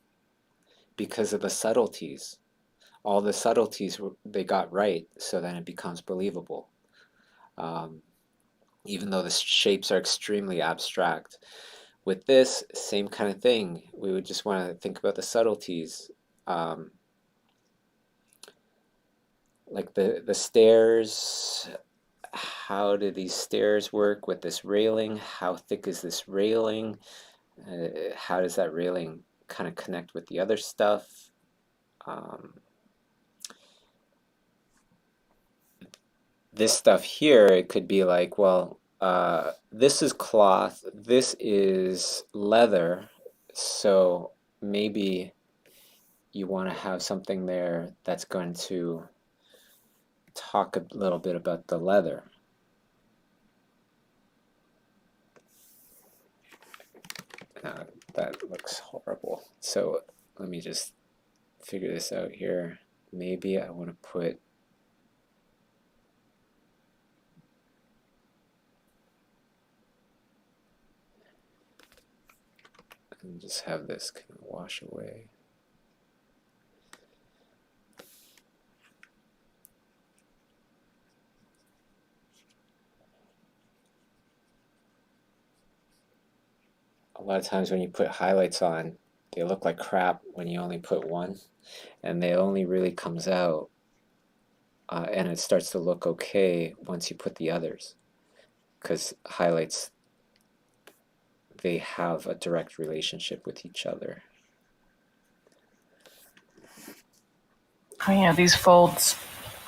because of the subtleties. All the subtleties they got right, so then it becomes believable. Even though the shapes are extremely abstract. With this, same kind of thing. We would just want to think about the subtleties. Like the stairs, how do these stairs work with this railing? How thick is this railing? How does that railing kind of connect with the other stuff? This stuff here, it could be like, well, this is cloth, this is leather, so maybe you want to have something there that's going to talk a little bit about the leather. That looks horrible. So let me just figure this out here. Maybe I want to put And just have this kind of wash away. A lot of times when you put highlights on, they look like crap when you only put one, and they only really comes out and it starts to look okay once you put the others, because highlights, they have a direct relationship with each other. Oh yeah, these folds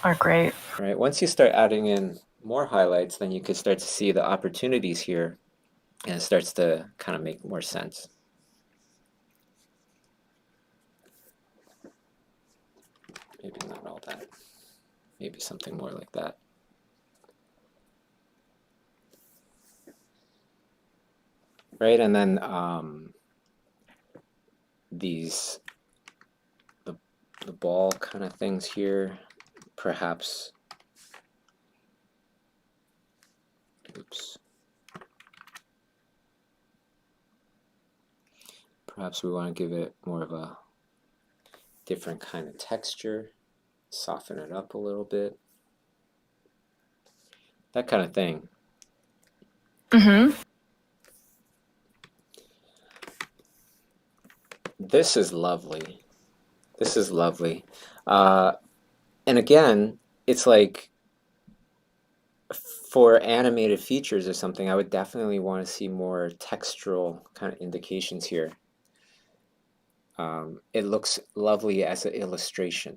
are great. Right. Once you start adding in more highlights, then you can start to see the opportunities here, and it starts to kind of make more sense. Maybe not all that. Maybe something more like that. Right, and then these the ball kind of things here, perhaps. Oops. Perhaps we want to give it more of a different kind of texture, soften it up a little bit, that kind of thing. Mm-hmm. This is lovely. This is lovely. And again, it's like for animated features or something, I would definitely want to see more textural kind of indications here. It looks lovely as an illustration.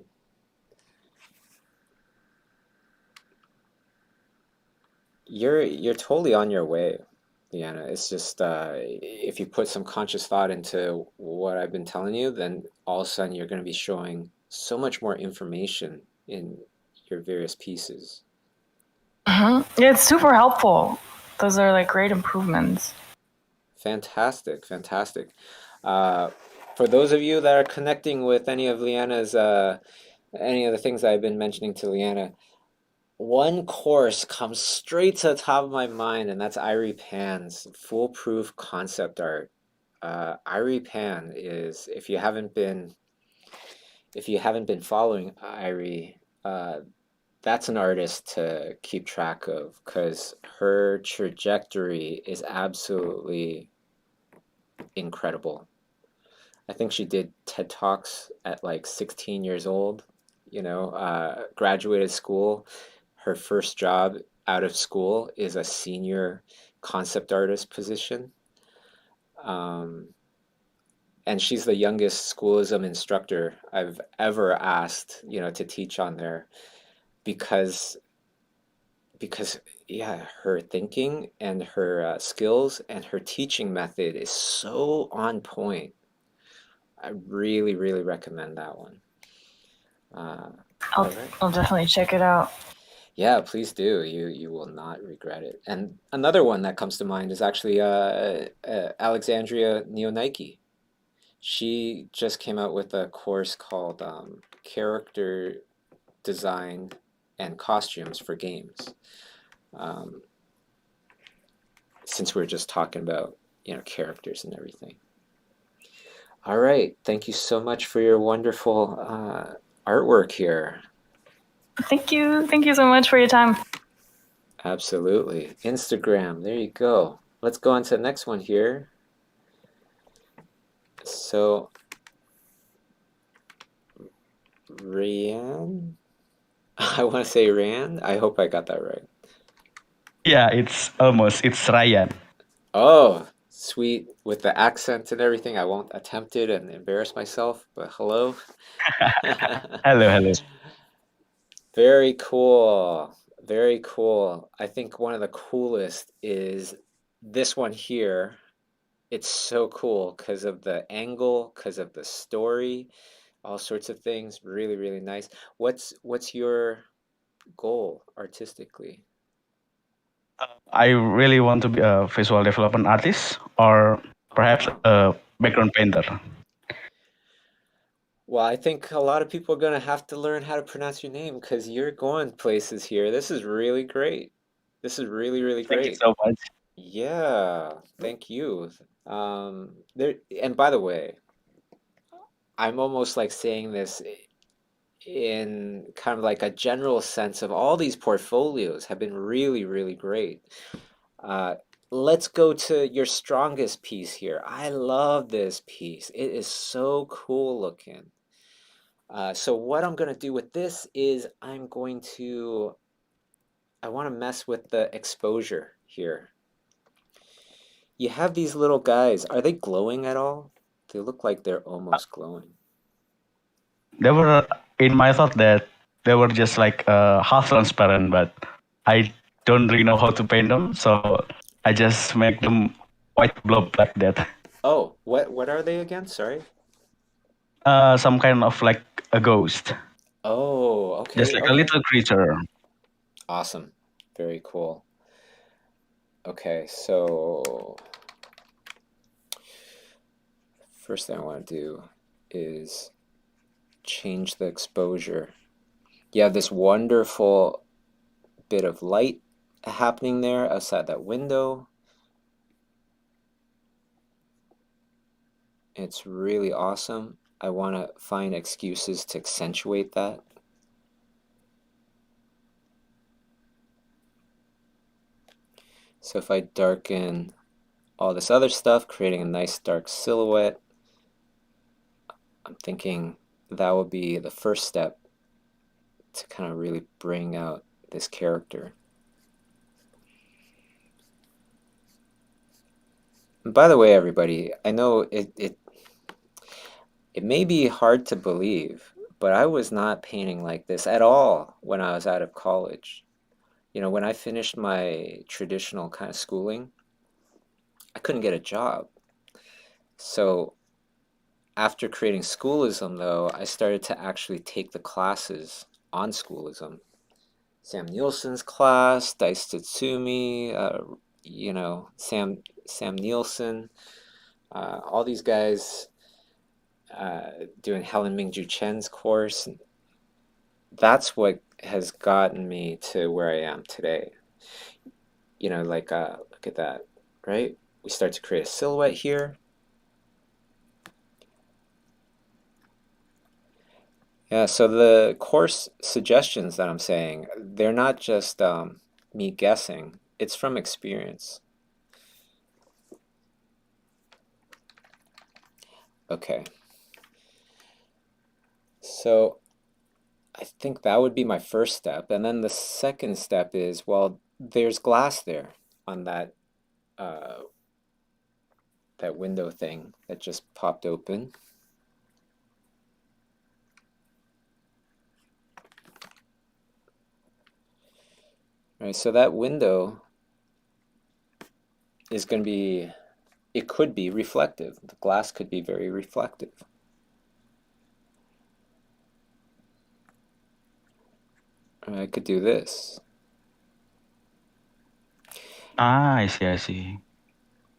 You're totally on your way, Leanna. It's just if you put some conscious thought into what I've been telling you, then all of a sudden you're going to be showing so much more information in your various pieces. Mm-hmm. Yeah, it's super helpful. Those are like great improvements. Fantastic, fantastic. For those of you that are connecting with any of Leanna's, any of the things I've been mentioning to Leanna, one course comes straight to the top of my mind, and that's Airi Pan's Foolproof Concept Art. Airi Pan is, if you haven't been following Airi, that's an artist to keep track of, because her trajectory is absolutely incredible. I think she did TED Talks at like 16 years old, graduated school. Her first job out of school is a senior concept artist position. And she's the youngest Schoolism instructor I've ever asked, to teach on there, because yeah, her thinking and her skills and her teaching method is so on point. I really, really recommend that one. I'll definitely check it out. Yeah, please do. You will not regret it. And another one that comes to mind is actually Alexandria Neonike. She just came out with a course called Character Design and Costumes for Games. Since we're just talking about, characters and everything. All right. Thank you so much for your wonderful artwork here. Thank you. Thank you so much for your time. Absolutely. Instagram. There you go. Let's go on to the next one here. So, Ryan. I want to say Rand. I hope I got that right. Yeah, it's almost. It's Ryan. Oh, sweet. With the accent and everything, I won't attempt it and embarrass myself, but hello. Hello. Very cool. Very cool. I think one of the coolest is this one here. It's so cool because of the angle, because of the story, all sorts of things. Really, really nice. What's your goal artistically? I really want to be a visual development artist or perhaps a background painter. Well, I think a lot of people are going to have to learn how to pronounce your name because you're going places here. This is really great. This is really, really Thank you great. so much. Yeah, thank you. There, and by the way, I'm almost like saying this in kind of like a general sense of all these portfolios have been really, really great. Uh, let's go to your strongest piece here. I love this piece. It is so cool looking. So what I'm going to do with this is I want to mess with the exposure here. You have these little guys. Are they glowing at all? They look like they're almost glowing. They were in my thought that they were just like half transparent, but I don't really know how to paint them, so I just make them white blob like that. Oh, what are they again? Sorry. Some kind of like a ghost, Oh, just okay, like a okay. little creature. Awesome. Very cool. Okay, so first thing I want to do is change the exposure. You have this wonderful bit of light happening there outside that window. It's really awesome. I want to find excuses to accentuate that. So if I darken all this other stuff, creating a nice dark silhouette, I'm thinking that would be the first step to kind of really bring out this character. And by the way, everybody, I know it may be hard to believe, but I was not painting like this at all when I was out of college. You know, when I finished my traditional kind of schooling, I couldn't get a job. So after creating Schoolism, though, I started to actually take the classes on Schoolism. Sam Nielsen's class, Dice Tatsumi, you know, Sam Nielsen, all these guys doing Helen Mingju Chen's course. That's what has gotten me to where I am today. You know, like, look at that, right? We start to create a silhouette here. Yeah, so the course suggestions that I'm saying, they're not just me guessing, it's from experience. Okay. So I think that would be my first step. And then the second step is, well, there's glass there on that that window thing that just popped open. Right, so that window is going to be, it could be reflective. The glass could be very reflective. I could do this. Ah, I see, I see.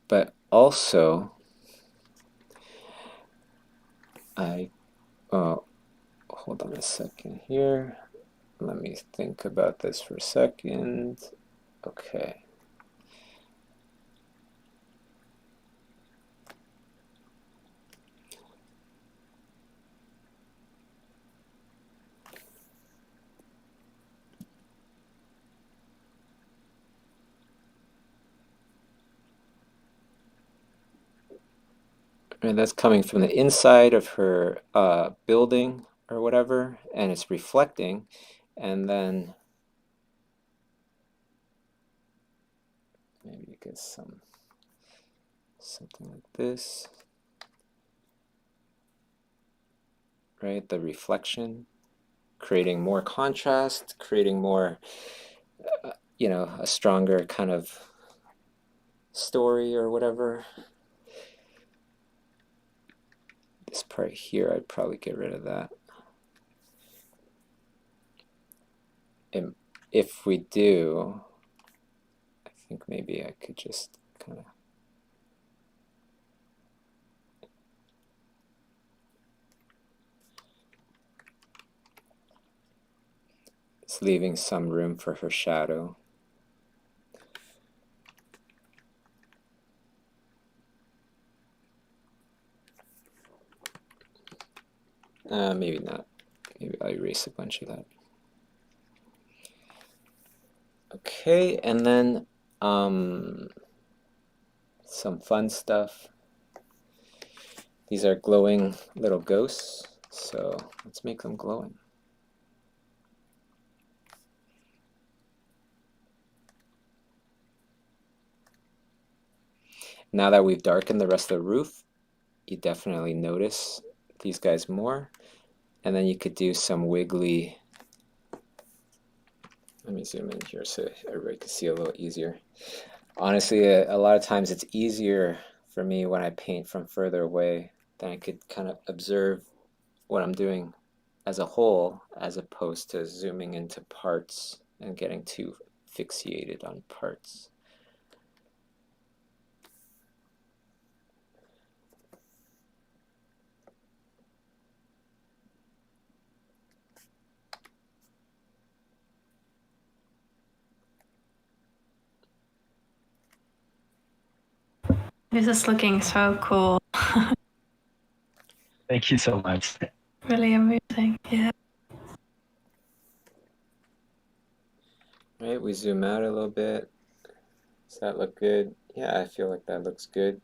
But also, oh, hold on a second here. Let me think about this for a second. Okay. And that's coming from the inside of her building or whatever, and it's reflecting, and then maybe you get something like this, right? The reflection, creating more contrast, creating more, you know, a stronger kind of story or whatever. This part here, I'd probably get rid of that. And if we do, I think maybe I could just kind of it's leaving some room for her shadow. Maybe not. Maybe I'll erase a bunch of that. Okay, and then some fun stuff. These are glowing little ghosts, so let's make them glowing. Now that we've darkened the rest of the roof, you definitely notice these guys more. And then you could do some wiggly. Let me zoom in here so everybody can see a little easier. Honestly, a lot of times it's easier for me when I paint from further away. Then I could kind of observe what I'm doing as a whole, as opposed to zooming into parts and getting too fixated on parts. This is looking so cool. Thank you so much. Really amazing. Yeah. Right, we zoom out a little bit. Does that look good? Yeah, I feel like that looks good.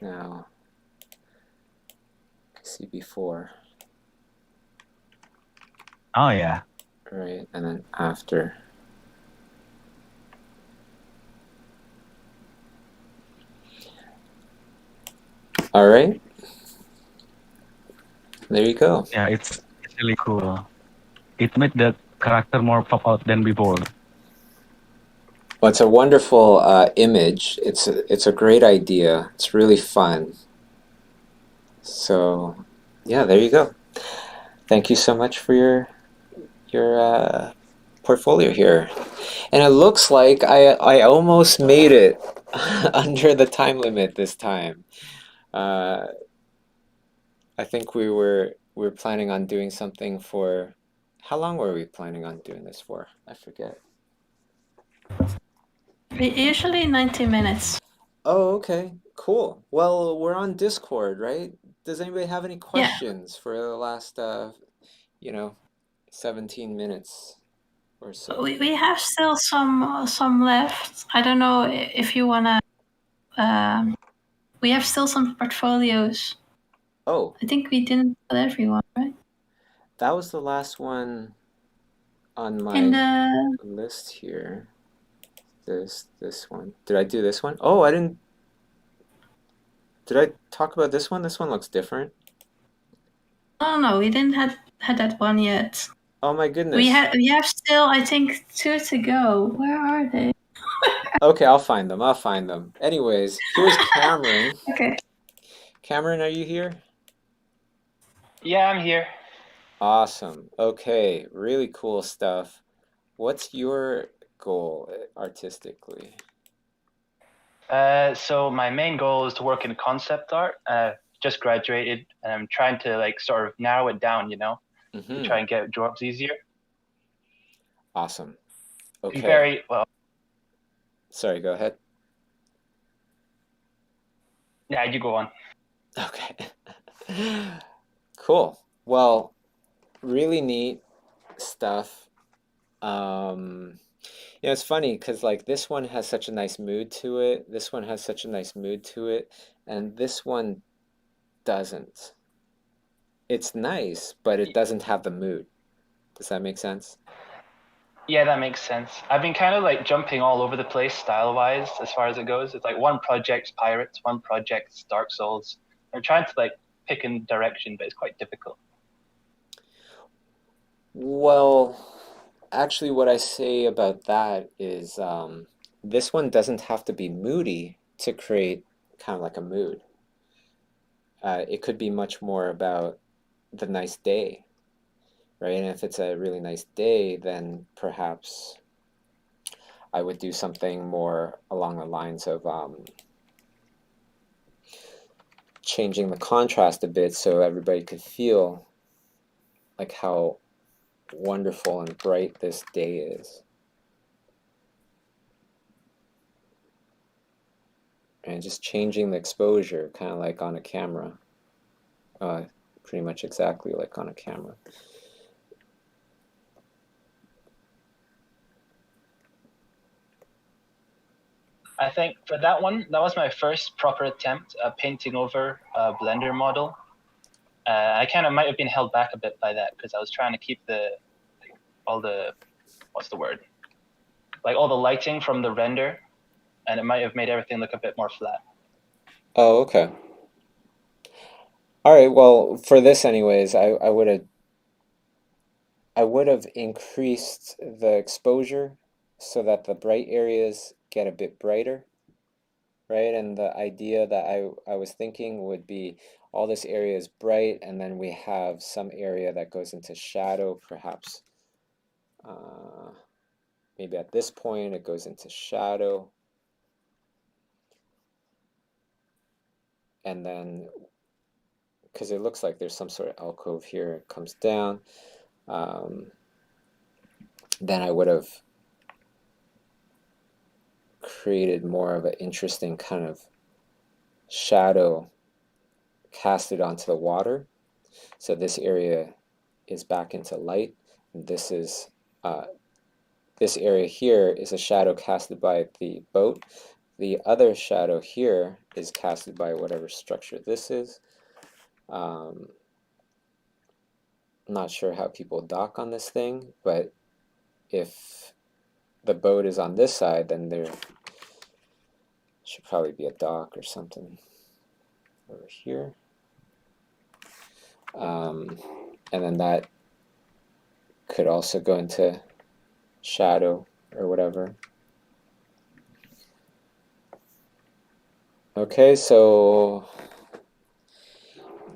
Now, see before. Oh yeah. Right, and then after. All right. There you go. Yeah, it's really cool. It made the character more pop out than before. Well, it's a wonderful image. It's a great idea. It's really fun. So, yeah, there you go. Thank you so much for your portfolio here. And it looks like I almost made it under the time limit this time. I think we were planning on doing something for, how long were we planning on doing this for? I forget. Usually 90 minutes. Oh, okay, cool. Well, we're on Discord, right? Does anybody have any questions for the last, 17 minutes or so? We have still some left. I don't know if you wanna. We have still some portfolios. Oh, I think we didn't put everyone, right? that was the last one on my In the list here. This one. Did I do this one? Oh, I didn't. Did I talk about this one? This one looks different. no, we didn't had that one yet. Oh my goodness. We have still, I think, 2 to go. Where are they? Okay, I'll find them. I'll find them. Anyways, here's Cameron. Okay. Cameron, are you here? Yeah, I'm here. Awesome. Okay, really cool stuff. What's your goal artistically? So my main goal is to work in concept art. Just graduated, and I'm trying to sort of narrow it down, to try and get jobs easier. Awesome. Okay. Very well. Sorry, go ahead. Yeah, you go on. Okay. Cool. Well, really neat stuff. It's funny because this one has such a nice mood to it. This one has such a nice mood to it, and this one doesn't. It's nice, but it doesn't have the mood. Does that make sense? Yeah, that makes sense. I've been kind of jumping all over the place style-wise as far as it goes. It's one project's Pirates, one project's Dark Souls. I'm trying to pick a direction, but it's quite difficult. Well, actually what I say about that is this one doesn't have to be moody to create kind of like a mood. It could be much more about the nice day, right? And if it's a really nice day, then perhaps I would do something more along the lines of changing the contrast a bit so everybody could feel like how wonderful and bright this day is. and just changing the exposure, kind of like on a camera, pretty much exactly like on a camera. I think for that one, that was my first proper attempt at painting over a Blender model. I kind of might have been held back a bit by that because I was trying to keep all the, what's the word? Like all the lighting from the render, and it might have made everything look a bit more flat. Oh, okay. All right, well, for this anyways, I would have increased the exposure so that the bright areas get a bit brighter, right? And the idea that I was thinking would be all this area is bright, and then we have some area that goes into shadow, perhaps. Maybe at this point it goes into shadow. And then, because it looks like there's some sort of alcove here, it comes down. Then I would have created more of an interesting kind of shadow casted onto the water. So this area is back into light, and this is this area here is a shadow casted by the boat. The other shadow here is casted by whatever structure this is. I'm not sure how people dock on this thing, but if the boat is on this side, then there should probably be a dock or something over here. And then that could also go into shadow or whatever. Okay, so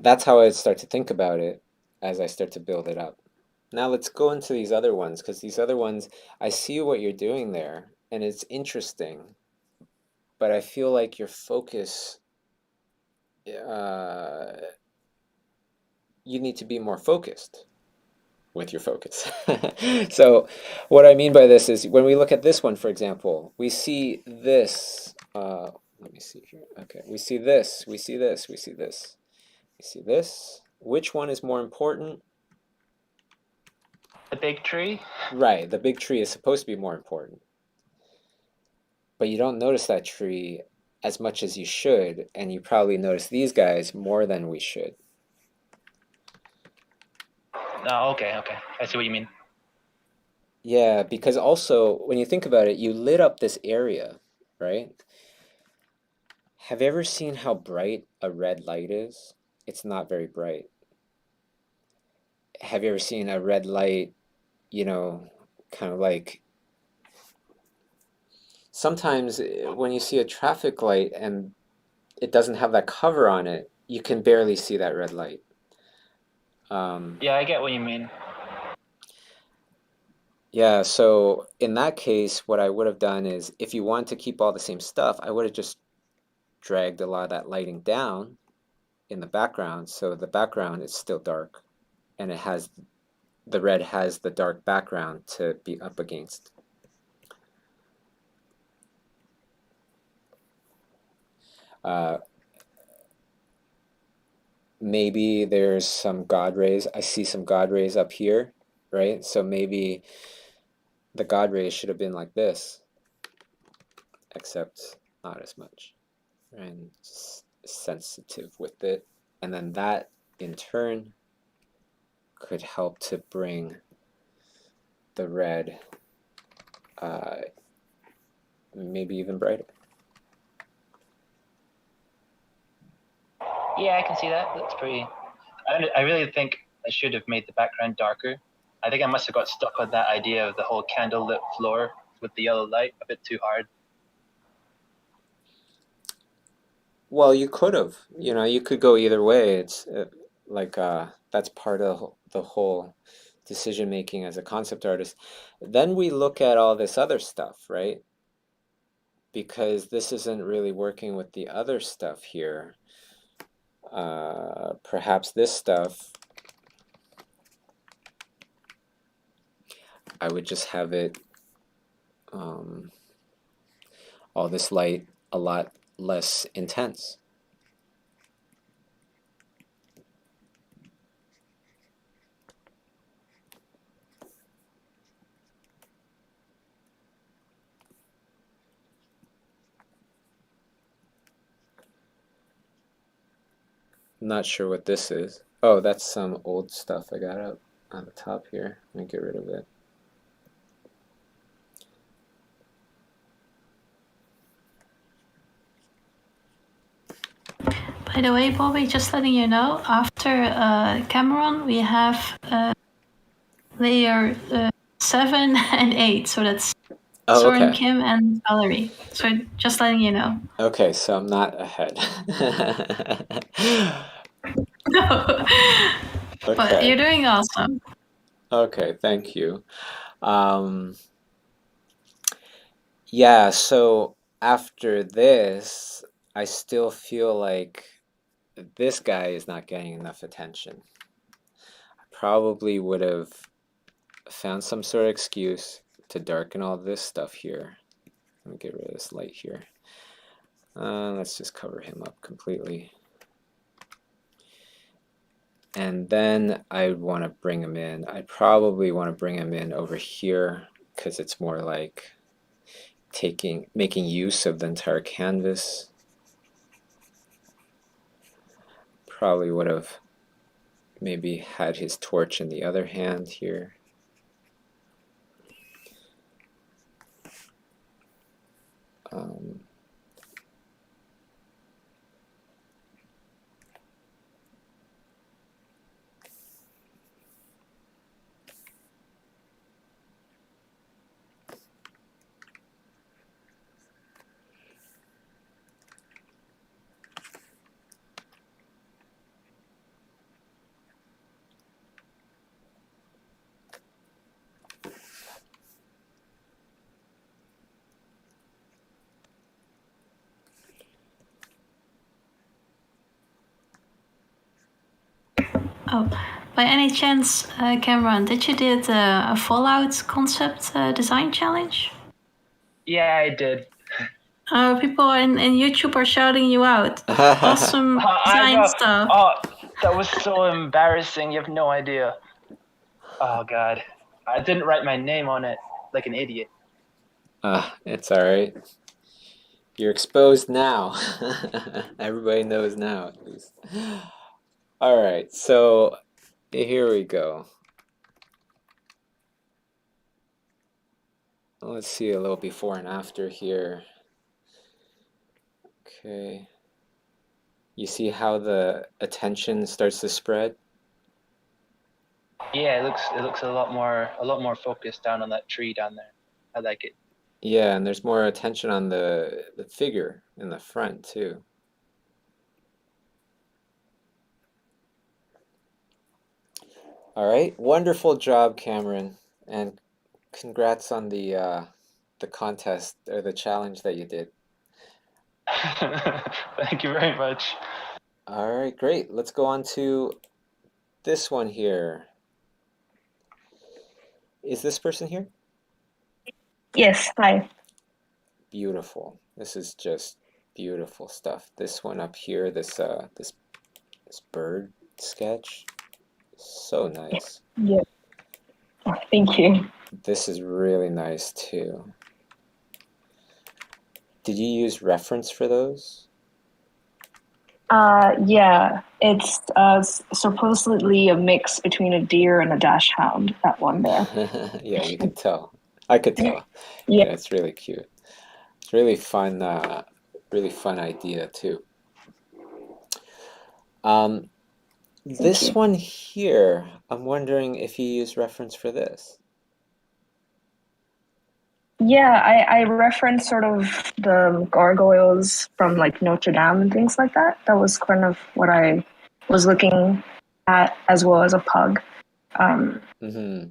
that's how I start to think about it as I start to build it up. Now let's go into these other ones, because these other ones, I see what you're doing there, and it's interesting, but I feel like your focus, you need to be more focused with your focus. So what I mean by this is when we look at this one, for example, we see this, let me see here. Okay, we see this, we see this, we see this, we see this. Which one is more important? The big tree? Right, the big tree is supposed to be more important. But you don't notice that tree as much as you should, and you probably notice these guys more than we should. Oh, okay. I see what you mean. Yeah, because also, when you think about it, you lit up this area, right? Have you ever seen how bright a red light is? It's not very bright. Have you ever seen a red light, you know, kind of like, sometimes when you see a traffic light and it doesn't have that cover on it, you can barely see that red light. Yeah, I get what you mean. Yeah, so in that case, what I would have done is, if you want to keep all the same stuff, I would have just dragged a lot of that lighting down in the background, so the background is still dark, and it has, the red has the dark background to be up against. Maybe there's some God rays. I see some God rays up here, right? So maybe the God rays should have been like this, except not as much, and just sensitive with it. And then that, in turn, could help to bring the red maybe even brighter. Yeah, I can see that. That's pretty. I really think I should have made the background darker. I think I must have got stuck on that idea of the whole candlelit floor with the yellow light a bit too hard. Well, you could have. You know, you could go either way. It's like that's part of the whole decision making as a concept artist. Then we look at all this other stuff, right? Because this isn't really working with the other stuff here. Perhaps this stuff, I would just have it, all this light a lot less intense. I'm not sure what this is. Oh, that's some old stuff I got up on the top here. Let me get rid of it. By the way, Bobby, just letting you know, after Cameron, we have layer 7 and 8. So that's Oh, Soren, okay. Kim, and Valerie. So just letting you know. Okay, so I'm not ahead. No. But Okay. you're doing awesome. Okay, thank you. Yeah, so after this, I still feel like this guy is not getting enough attention. I probably would have found some sort of excuse to darken all this stuff here. Let me get rid of this light here. Let's just cover him up completely. And then I want to bring him in. I probably want to bring him in over here because it's more like making use of the entire canvas. Probably would have maybe had his torch in the other hand here. Oh, by any chance, Cameron, did you did a Fallout concept design challenge? Yeah, I did. People in YouTube are shouting you out. Awesome design stuff. Oh, that was so embarrassing. You have no idea. Oh, God. I didn't write my name on it like an idiot. It's all right. You're exposed now. Everybody knows now, at least. All right, so here we go. Let's see a little before and after here. Okay. You see how the attention starts to spread? Yeah, it looks a lot more focused down on that tree down there. I like it. Yeah, and there's more attention on the figure in the front too. All right, wonderful job, Cameron, and congrats on the contest or the challenge that you did. Thank you very much. All right, great. Let's go on to this one here. Is this person here? Yes, hi. Beautiful. This is just beautiful stuff. This one up here, this bird sketch, so nice. Yeah. Oh, thank you. This is really nice too. Did you use reference for those? Yeah, it's supposedly a mix between a deer and a dachshund, that one there. Yeah, you could tell. I could tell. Yeah. Yeah, it's really cute. It's really fun idea too. This one here, I'm wondering if you use reference for this. Yeah, I referenced sort of the gargoyles from like Notre Dame and things like that. That was kind of what I was looking at, as well as a pug. Okay.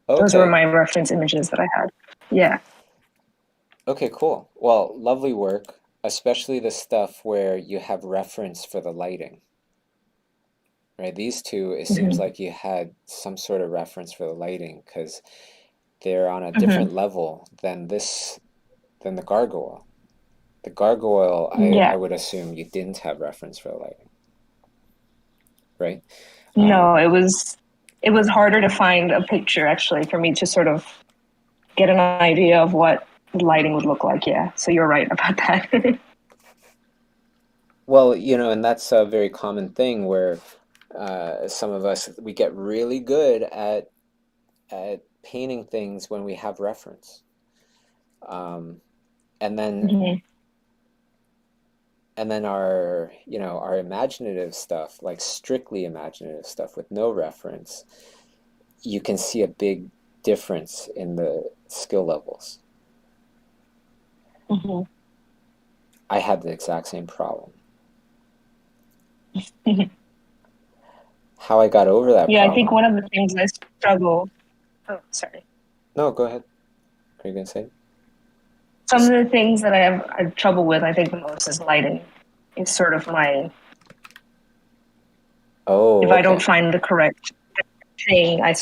Those were my reference images that I had. Yeah. Okay, cool. Well, lovely work, especially the stuff where you have reference for the lighting. Right, these two, it seems like you had some sort of reference for the lighting because they're on a different level than the gargoyle. The gargoyle, Yeah. I would assume you didn't have reference for the lighting, right? No, it was harder to find a picture actually for me to sort of get an idea of what the lighting would look like. Yeah, so you're right about that. Well, and that's a very common thing where some of us, we get really good at painting things when we have reference. And then Mhm. and then our our imaginative stuff, like strictly imaginative stuff with no reference, you can see a big difference in the skill levels. Mhm. I had the exact same problem. How I got over that Yeah, I think problem. one of the things I struggle. Oh, sorry. No, go ahead. Are you gonna say? Some of the things that I have trouble with, I think the most is lighting. It's sort of my, Oh, if I don't okay. find the correct thing, I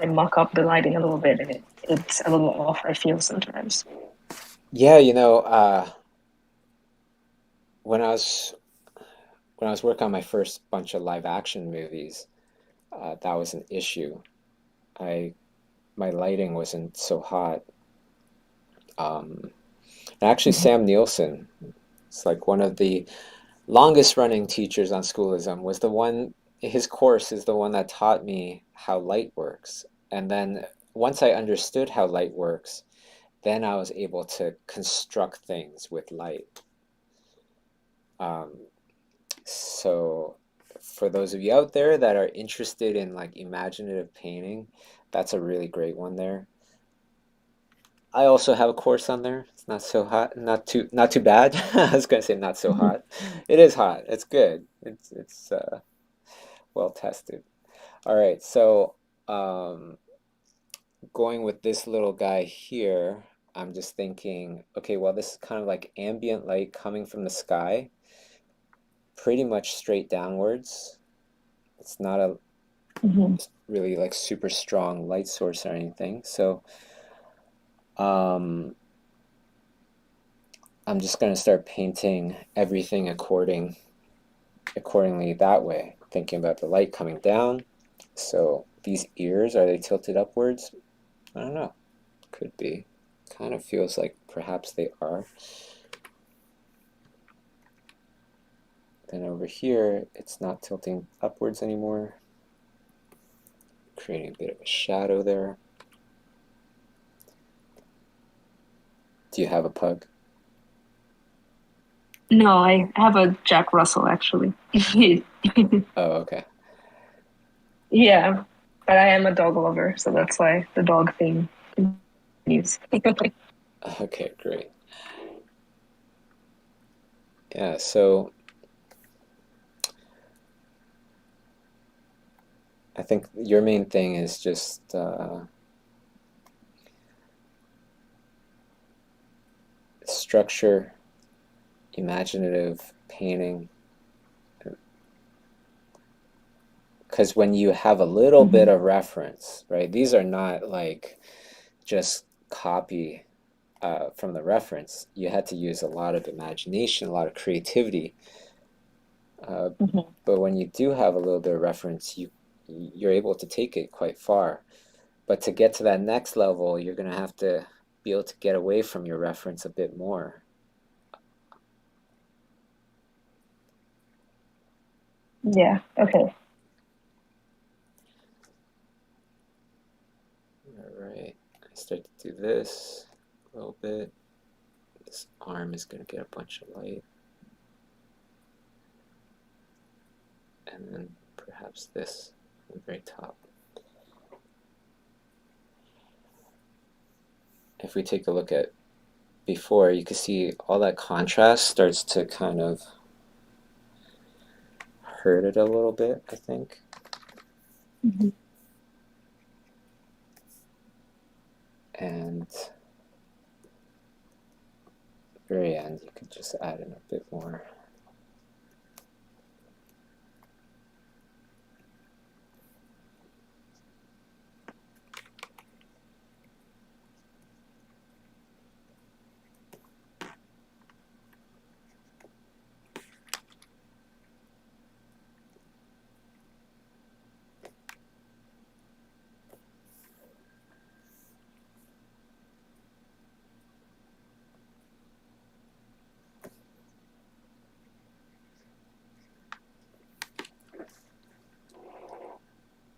muck up the lighting a little bit, and it's a little off, I feel sometimes. Yeah, when I was working on my first bunch of live action movies, that was an issue. My lighting wasn't so hot. And actually, Sam Nielsen, it's like one of the longest running teachers on Schoolism, was the one, his course is the one that taught me how light works. And then once I understood how light works, then I was able to construct things with light. So for those of you out there that are interested in like imaginative painting, that's a really great one there. I also have a course on there. It's not so hot, not too bad. I was gonna say not so hot. It is hot. It's good. It's well tested. All right, so going with this little guy here, I'm just thinking, okay, well, this is kind of like ambient light coming from the sky, pretty much straight downwards. It's not a really like super strong light source or anything. So I'm just going to start painting everything accordingly that way, thinking about the light coming down. So these ears, are they tilted upwards? I don't know. Could be. Kind of feels like perhaps they are. Then over here, it's not tilting upwards anymore. Creating a bit of a shadow there. Do you have a pug? No, I have a Jack Russell actually. Oh, okay. Yeah, but I am a dog lover, so that's why the dog thing continues. Okay, great. Yeah, so I think your main thing is just structure, imaginative painting. Because when you have a little bit of reference, right? These are not like just copy from the reference. You had to use a lot of imagination, a lot of creativity. But when you do have a little bit of reference, you're able to take it quite far. But to get to that next level, you're going to have to be able to get away from your reference a bit more. Yeah, okay. All right, I start to do this a little bit. This arm is going to get a bunch of light. And then perhaps this on the very top. If we take a look at before, you can see all that contrast starts to kind of hurt it a little bit, I think. And at the very end, you could just add in a bit more.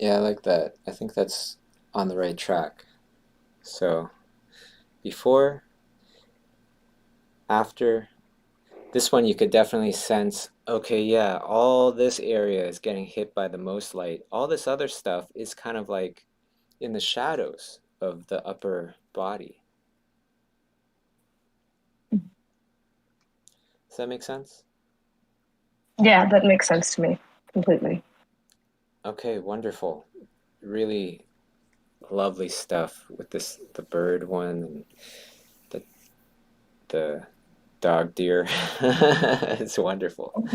Yeah, I like that. I think that's on the right track. So before, after, this one you could definitely sense, okay, yeah, all this area is getting hit by the most light. All this other stuff is kind of like in the shadows of the upper body. Does that make sense? Yeah, that makes sense to me completely. Okay, wonderful. Really lovely stuff with this, the bird one and the dog deer. It's wonderful.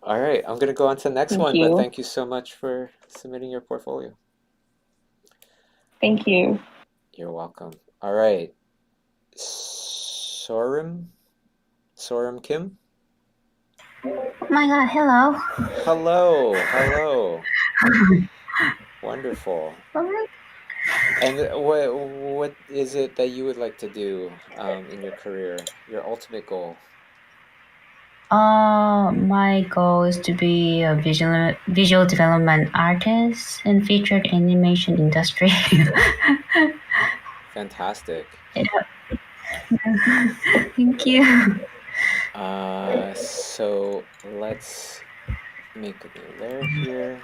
All right, I'm going to go on to the next Thank one, but you. thank you so much for submitting your portfolio. Thank you. You're welcome. All right, Sorum Kim? Oh my god, hello. Hello. Wonderful. And what is it that you would like to do in your career, your ultimate goal? My goal is to be a visual development artist in featured animation industry. Fantastic. Thank you. So let's make a new layer here.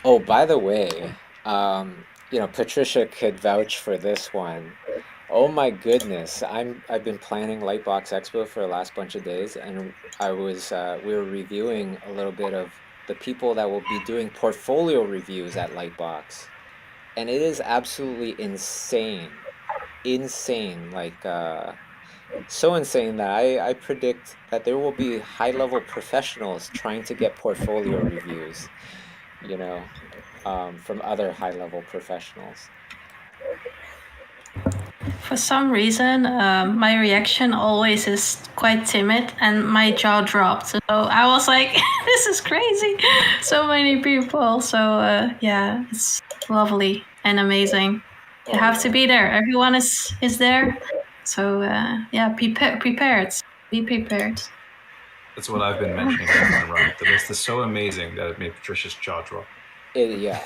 Oh, by the way, Patricia could vouch for this one. Oh my goodness, I've been planning Lightbox Expo for the last bunch of days, and we were reviewing a little bit of the people that will be doing portfolio reviews at Lightbox, and it is absolutely insane, like so insane that I predict that there will be high-level professionals trying to get portfolio reviews, from other high-level professionals. For some reason, my reaction always is quite timid and my jaw dropped. So I was like, this is crazy. So many people. So yeah, it's lovely and amazing. You have to be there. Everyone is there. So yeah, prepared. Be prepared. That's what I've been mentioning on my run. The list is so amazing that it made Patricia's jaw drop. Yeah.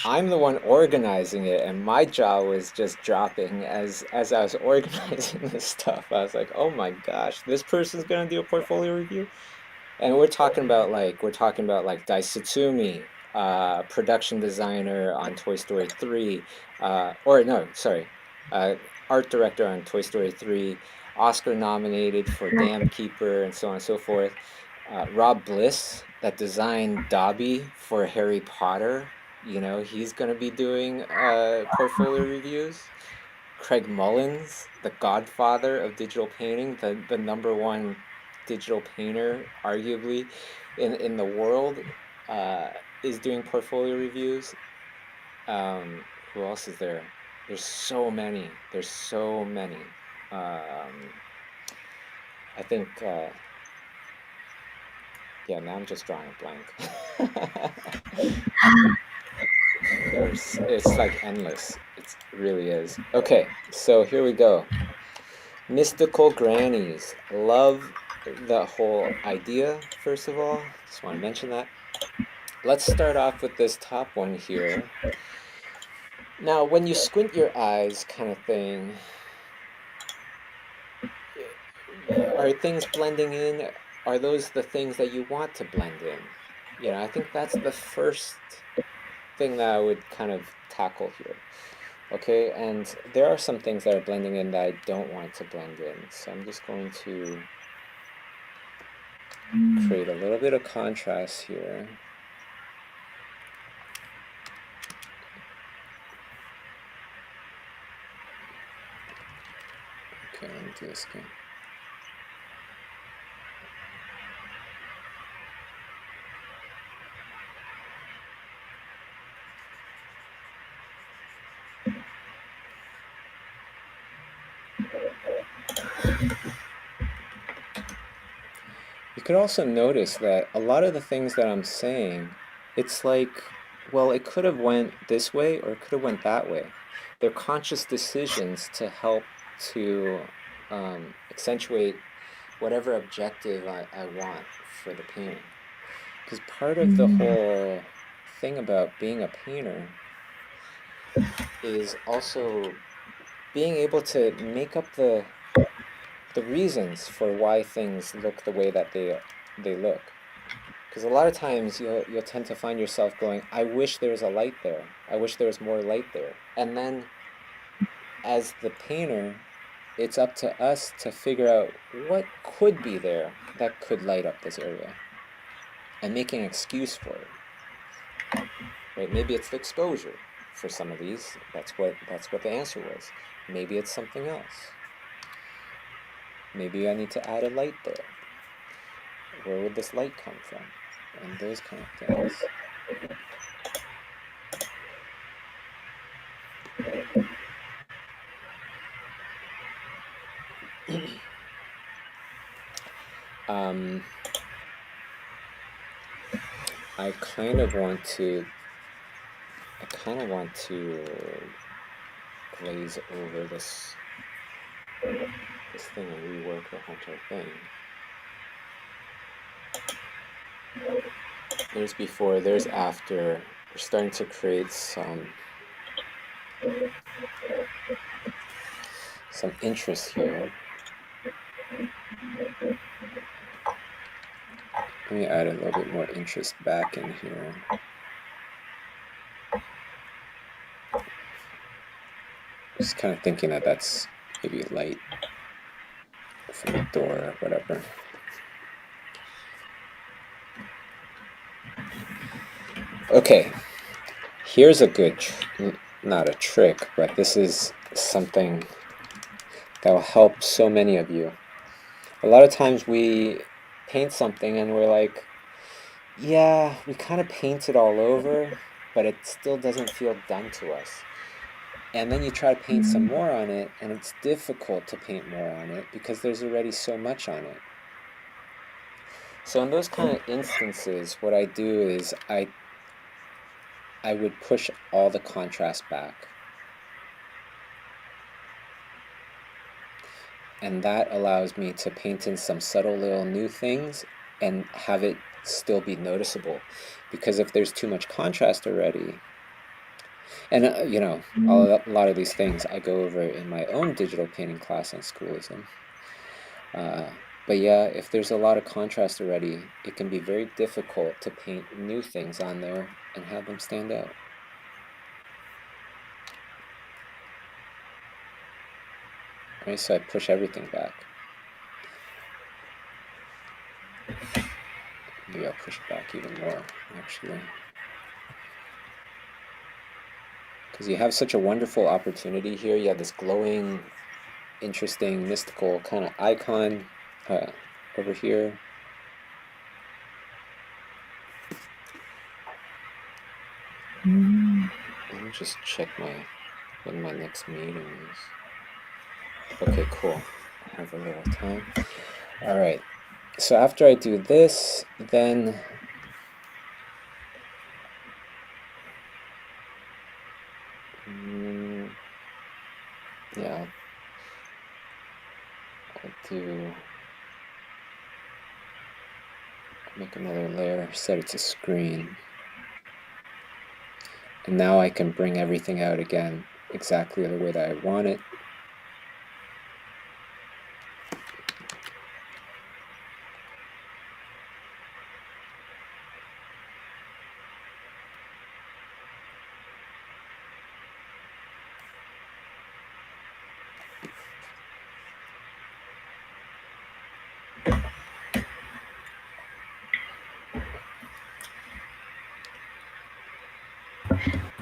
I'm the one organizing it, and my jaw was just dropping as I was organizing this stuff. I was like, oh my gosh, this person's gonna do a portfolio review? And we're talking about like Dai Satsumi, production designer on Toy Story 3, art director on Toy Story 3, Oscar nominated for Dam Keeper, and so on and so forth. Rob Bliss, that designed Dobby for Harry Potter, he's going to be doing portfolio reviews. Craig Mullins, the godfather of digital painting, the number one digital painter, arguably, in the world, is doing portfolio reviews. Who else is there? There's so many. I think, now I'm just drawing a blank. It's like endless. It really is. Okay, so here we go. Mystical grannies. Love the whole idea, first of all. Just want to mention that. Let's start off with this top one here. Now, when you squint your eyes kind of thing, are things blending in? Are those the things that you want to blend in? I think that's the first thing that I would kind of tackle here. Okay, and there are some things that are blending in that I don't want to blend in. So I'm just going to create a little bit of contrast here. Okay, let me do this again. You could also notice that a lot of the things that I'm saying, it's like, well, it could have went this way or it could have went that way. They're conscious decisions to help to accentuate whatever objective I want for the painting. Because part of the whole thing about being a painter is also being able to make up the reasons for why things look the way that they look. Because a lot of times you'll tend to find yourself going, I wish there was a light there. I wish there was more light there. And then as the painter, it's up to us to figure out what could be there that could light up this area and make an excuse for it. Right? Maybe it's the exposure for some of these. That's what the answer was. Maybe it's something else. Maybe I need to add a light there. Where would this light come from? And those kind of things. I kind of want to glaze over this thing and rework the whole entire thing. There's before, there's after. We're starting to create some interest here. Let me add a little bit more interest back in here. Just kind of thinking that that's maybe light from the door or whatever. Okay, here's a good, not a trick, but this is something that will help so many of you. A lot of times we paint something and we're like, yeah, we kind of painted all over, but it still doesn't feel done to us. And then you try to paint some more on it, and it's difficult to paint more on it because there's already so much on it. So in those kind of instances, what I do is I would push all the contrast back. And that allows me to paint in some subtle little new things and have it still be noticeable. Because if there's too much contrast already, and you know, a lot of these things I go over in my own digital painting class on Schoolism. But yeah, if there's a lot of contrast already, it can be very difficult to paint new things on there and have them stand out. Right, so I push everything back. Maybe I'll push it back even more, actually. Because you have such a wonderful opportunity here. You have this glowing, interesting, mystical kind of icon over here. Let me just check when my next meeting is. Okay, cool. I have a little time. All right. So after I do this, then yeah, I'll make another layer, set it to screen. And now I can bring everything out again exactly the way that I want it.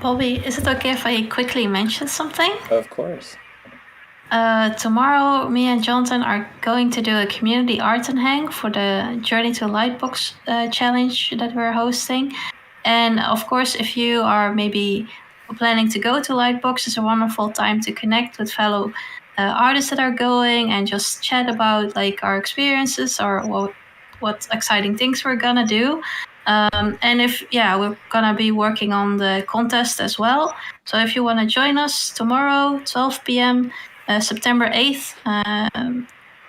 Bobby, is it okay if I quickly mention something? Of course. Tomorrow, me and Jonathan are going to do a community art and hang for the Journey to Lightbox challenge that we're hosting. And of course, if you are maybe planning to go to Lightbox, it's a wonderful time to connect with fellow artists that are going and just chat about like our experiences or what exciting things we're gonna do. And we're gonna be working on the contest as well. So if you want to join us tomorrow, 12 p.m. September 8th,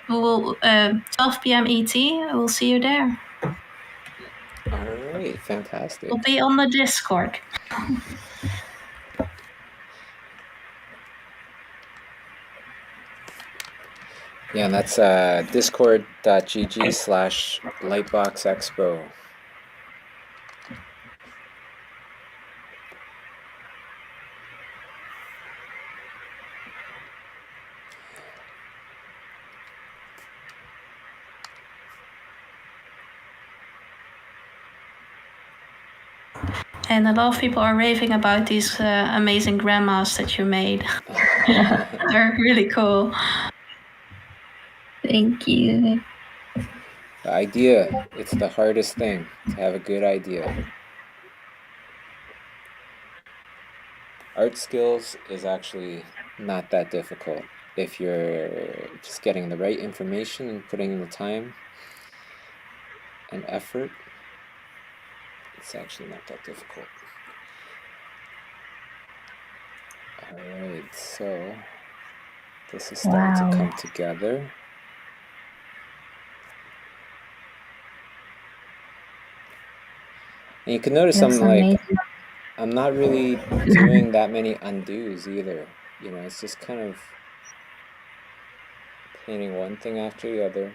we will 12 p.m. ET. We'll see you there. All right, fantastic. We'll be on the Discord. Yeah, and that's discord.gg/lightboxexpo. And a lot of people are raving about these amazing grandmas that you made. They're really cool. Thank you. The idea, it's the hardest thing, to have a good idea. Art skills is actually not that difficult if you're just getting the right information and putting in the time and effort. It's actually not that difficult. All right, so this is starting to come together. And you can notice I'm not really doing that many undos either. You know, it's just kind of painting one thing after the other.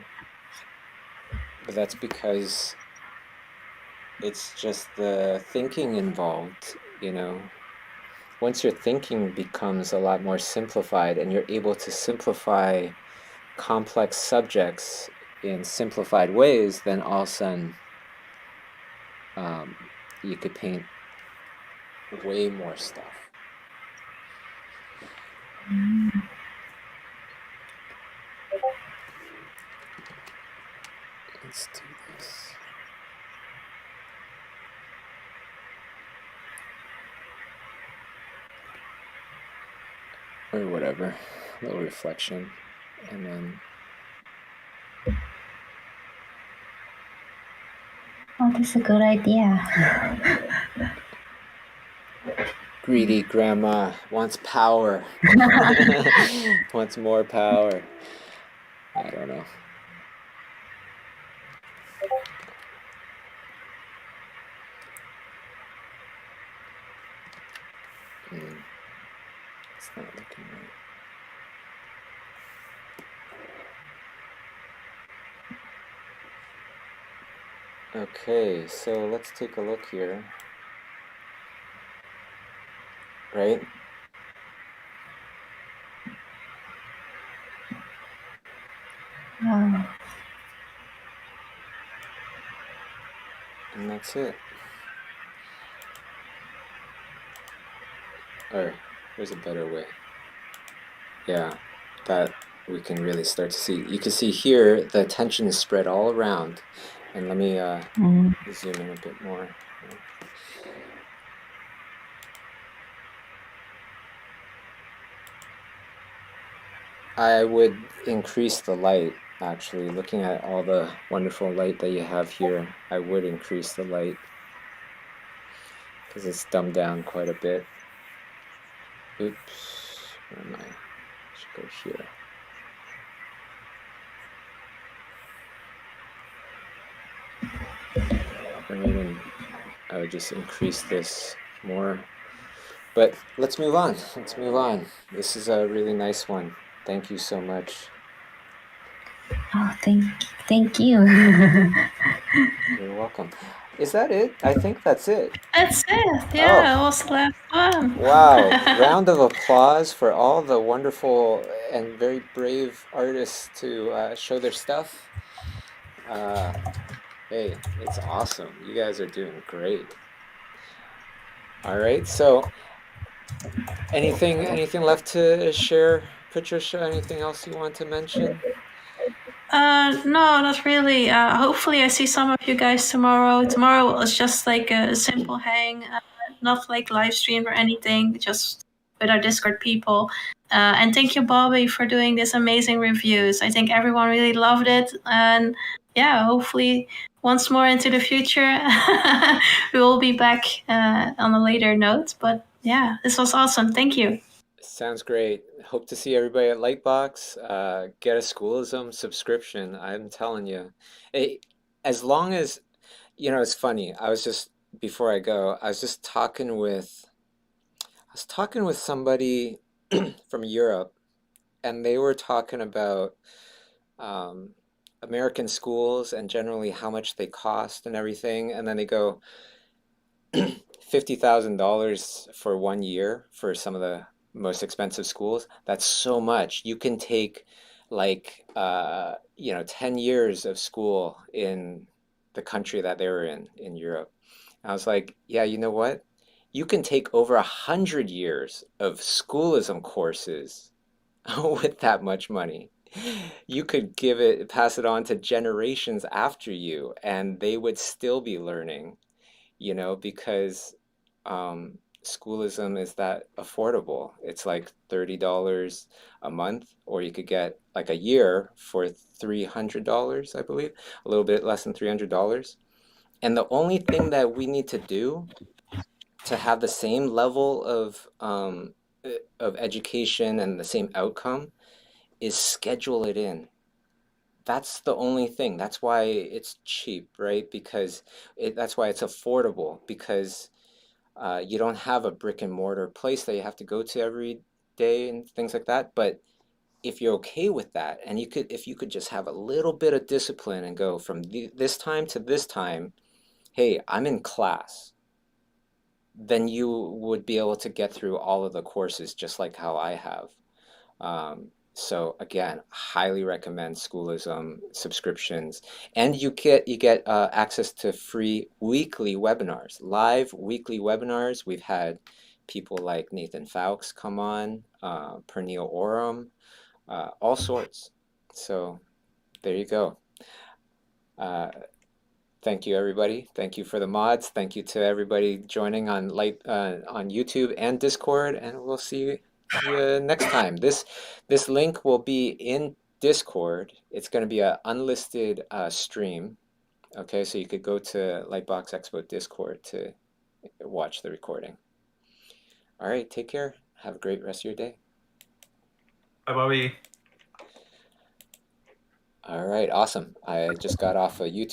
But that's because it's just the thinking involved, you know. Once your thinking becomes a lot more simplified and you're able to simplify complex subjects in simplified ways, then all of a sudden you could paint way more stuff. Let's do this. Or whatever, a little reflection, and then Oh, that's a good idea. greedy grandma wants power. Wants more power. I don't know. It's not looking right. Okay, so let's take a look here. Right? Wow. And that's it. Or there's a better way. Yeah, that we can really start to see. You can see here the attention is spread all around. And let me zoom in a bit more. I would increase the light, actually. Looking at all the wonderful light that you have here, I would increase the light because it's dumbed down quite a bit. Oops, where am I? I should go here. And I would just increase this more. But let's move on. Let's move on. This is a really nice one. Thank you so much. Oh, thank you. You're welcome. Is that it? I think that's it. That's it. Yeah, that was the last one. Wow. Round of applause for all the wonderful and very brave artists to show their stuff. Hey, it's awesome. You guys are doing great. All right, so anything left to share, Patricia? Anything else you want to mention? No, not really. Hopefully I see some of you guys tomorrow. Tomorrow was just like a simple hang, not like live stream or anything, just with our Discord people. And thank you, Bobby, for doing these amazing reviews. I think everyone really loved it. And yeah, hopefully once more into the future, we will be back on a later note. But yeah, this was awesome. Thank you. Sounds great. Hope to see everybody at Lightbox. Get a Schoolism subscription. I'm telling you, as long as You know, it's funny. Before I go, I was talking with somebody from Europe, and they were talking about um, American schools and generally how much they cost and everything. And then they go, $50,000 for 1 year for some of the most expensive schools. That's so much. You can take like 10 years of school in the country that they were in Europe. And I was like, yeah, you know what? You can take over 100 years of schoolism courses with that much money. You could pass it on to generations after you, and they would still be learning, because schoolism is that affordable. It's like $30 a month, or you could get like a year for $300, I believe, a little bit less than $300. And the only thing that we need to do to have the same level of education and the same outcome is schedule it in. That's the only thing. That's why it's cheap, right? That's why it's affordable, because you don't have a brick and mortar place that you have to go to every day and things like that. But if you're okay with that, and if you could just have a little bit of discipline and go from this time to this time, hey, I'm in class, then you would be able to get through all of the courses just like how I have. So again, highly recommend Schoolism subscriptions, and you get access to free weekly webinars, live weekly webinars. We've had people like Nathan Fowkes come on, Pernille Oram, all sorts. So there you go. Thank you, everybody. Thank you for the mods. Thank you to everybody joining on YouTube and Discord, and we'll see you next time. This link will be in Discord. It's going to be an unlisted stream. Okay, so you could go to Lightbox Expo Discord to watch the recording. All right, take care. Have a great rest of your day. Bye, Bobby. All right, awesome. I just got off of YouTube.